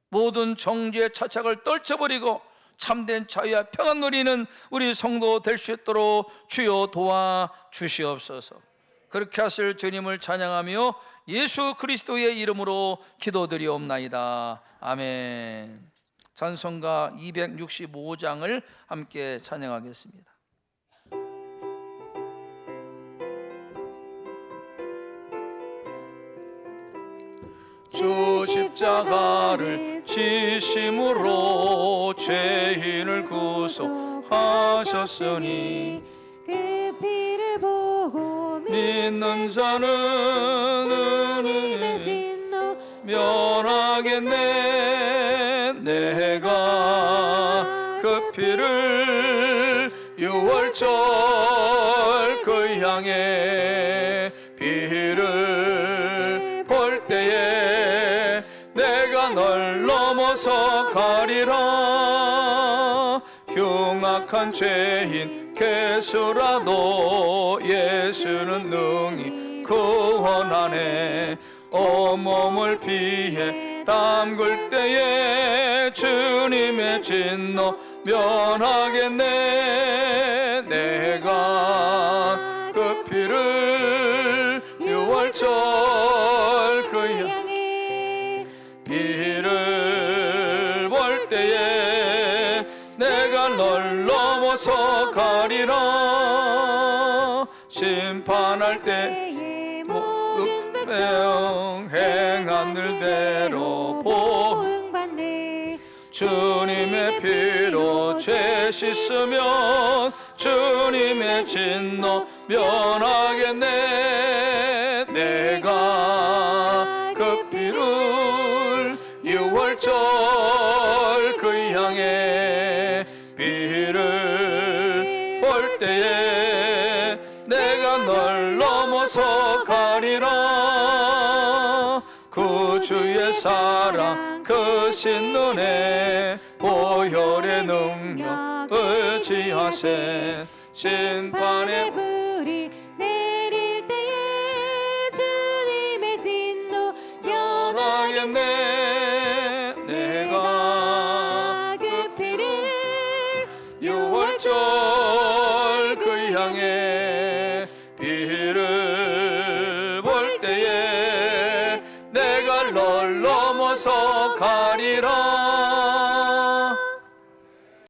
모든 정죄 차착을 떨쳐버리고 참된 자유와 평안 누리는 우리 성도 될 수 있도록 주여 도와주시옵소서. 그렇게 하실 주님을 찬양하며 예수 그리스도의 이름으로 기도드리옵나이다. 아멘. 찬송가 265장을 함께 찬양하겠습니다. 주 십자가를 지심으로 죄인을 구속하셨으니 그 피를 보고 믿는 자는 주님의 진노 면하겠네. 내가 그 피를 유월절 그 향해 피를 볼 때에 내가 널 넘어서 가리라. 흉악한 죄인 개수라도 예수는 능히 구원하네. 온몸을 피해 담글 때에 주님의 진노 면하겠네. 내가 그 피를 유월절 그 향해 피를 볼 때에 내가 널 넘어서 가리라. 심판할 때 모든 백성 행한 일대로 보응받네. 주님의 피로 죄 씻으면 주님의 진노 면하겠네. 내가 그 피를 유월절 그 향해 피를 볼 때에 내가 널 넘어서 가리라. 그 주의 사랑 그 신눈에 보혈의 능력 의지하세 심판의 불이 내릴 때에 주님의 진노 면하겠네. 내가 그 피를 6월절 그 향해 비를 볼 때에 내가 널 넘어서 가리라.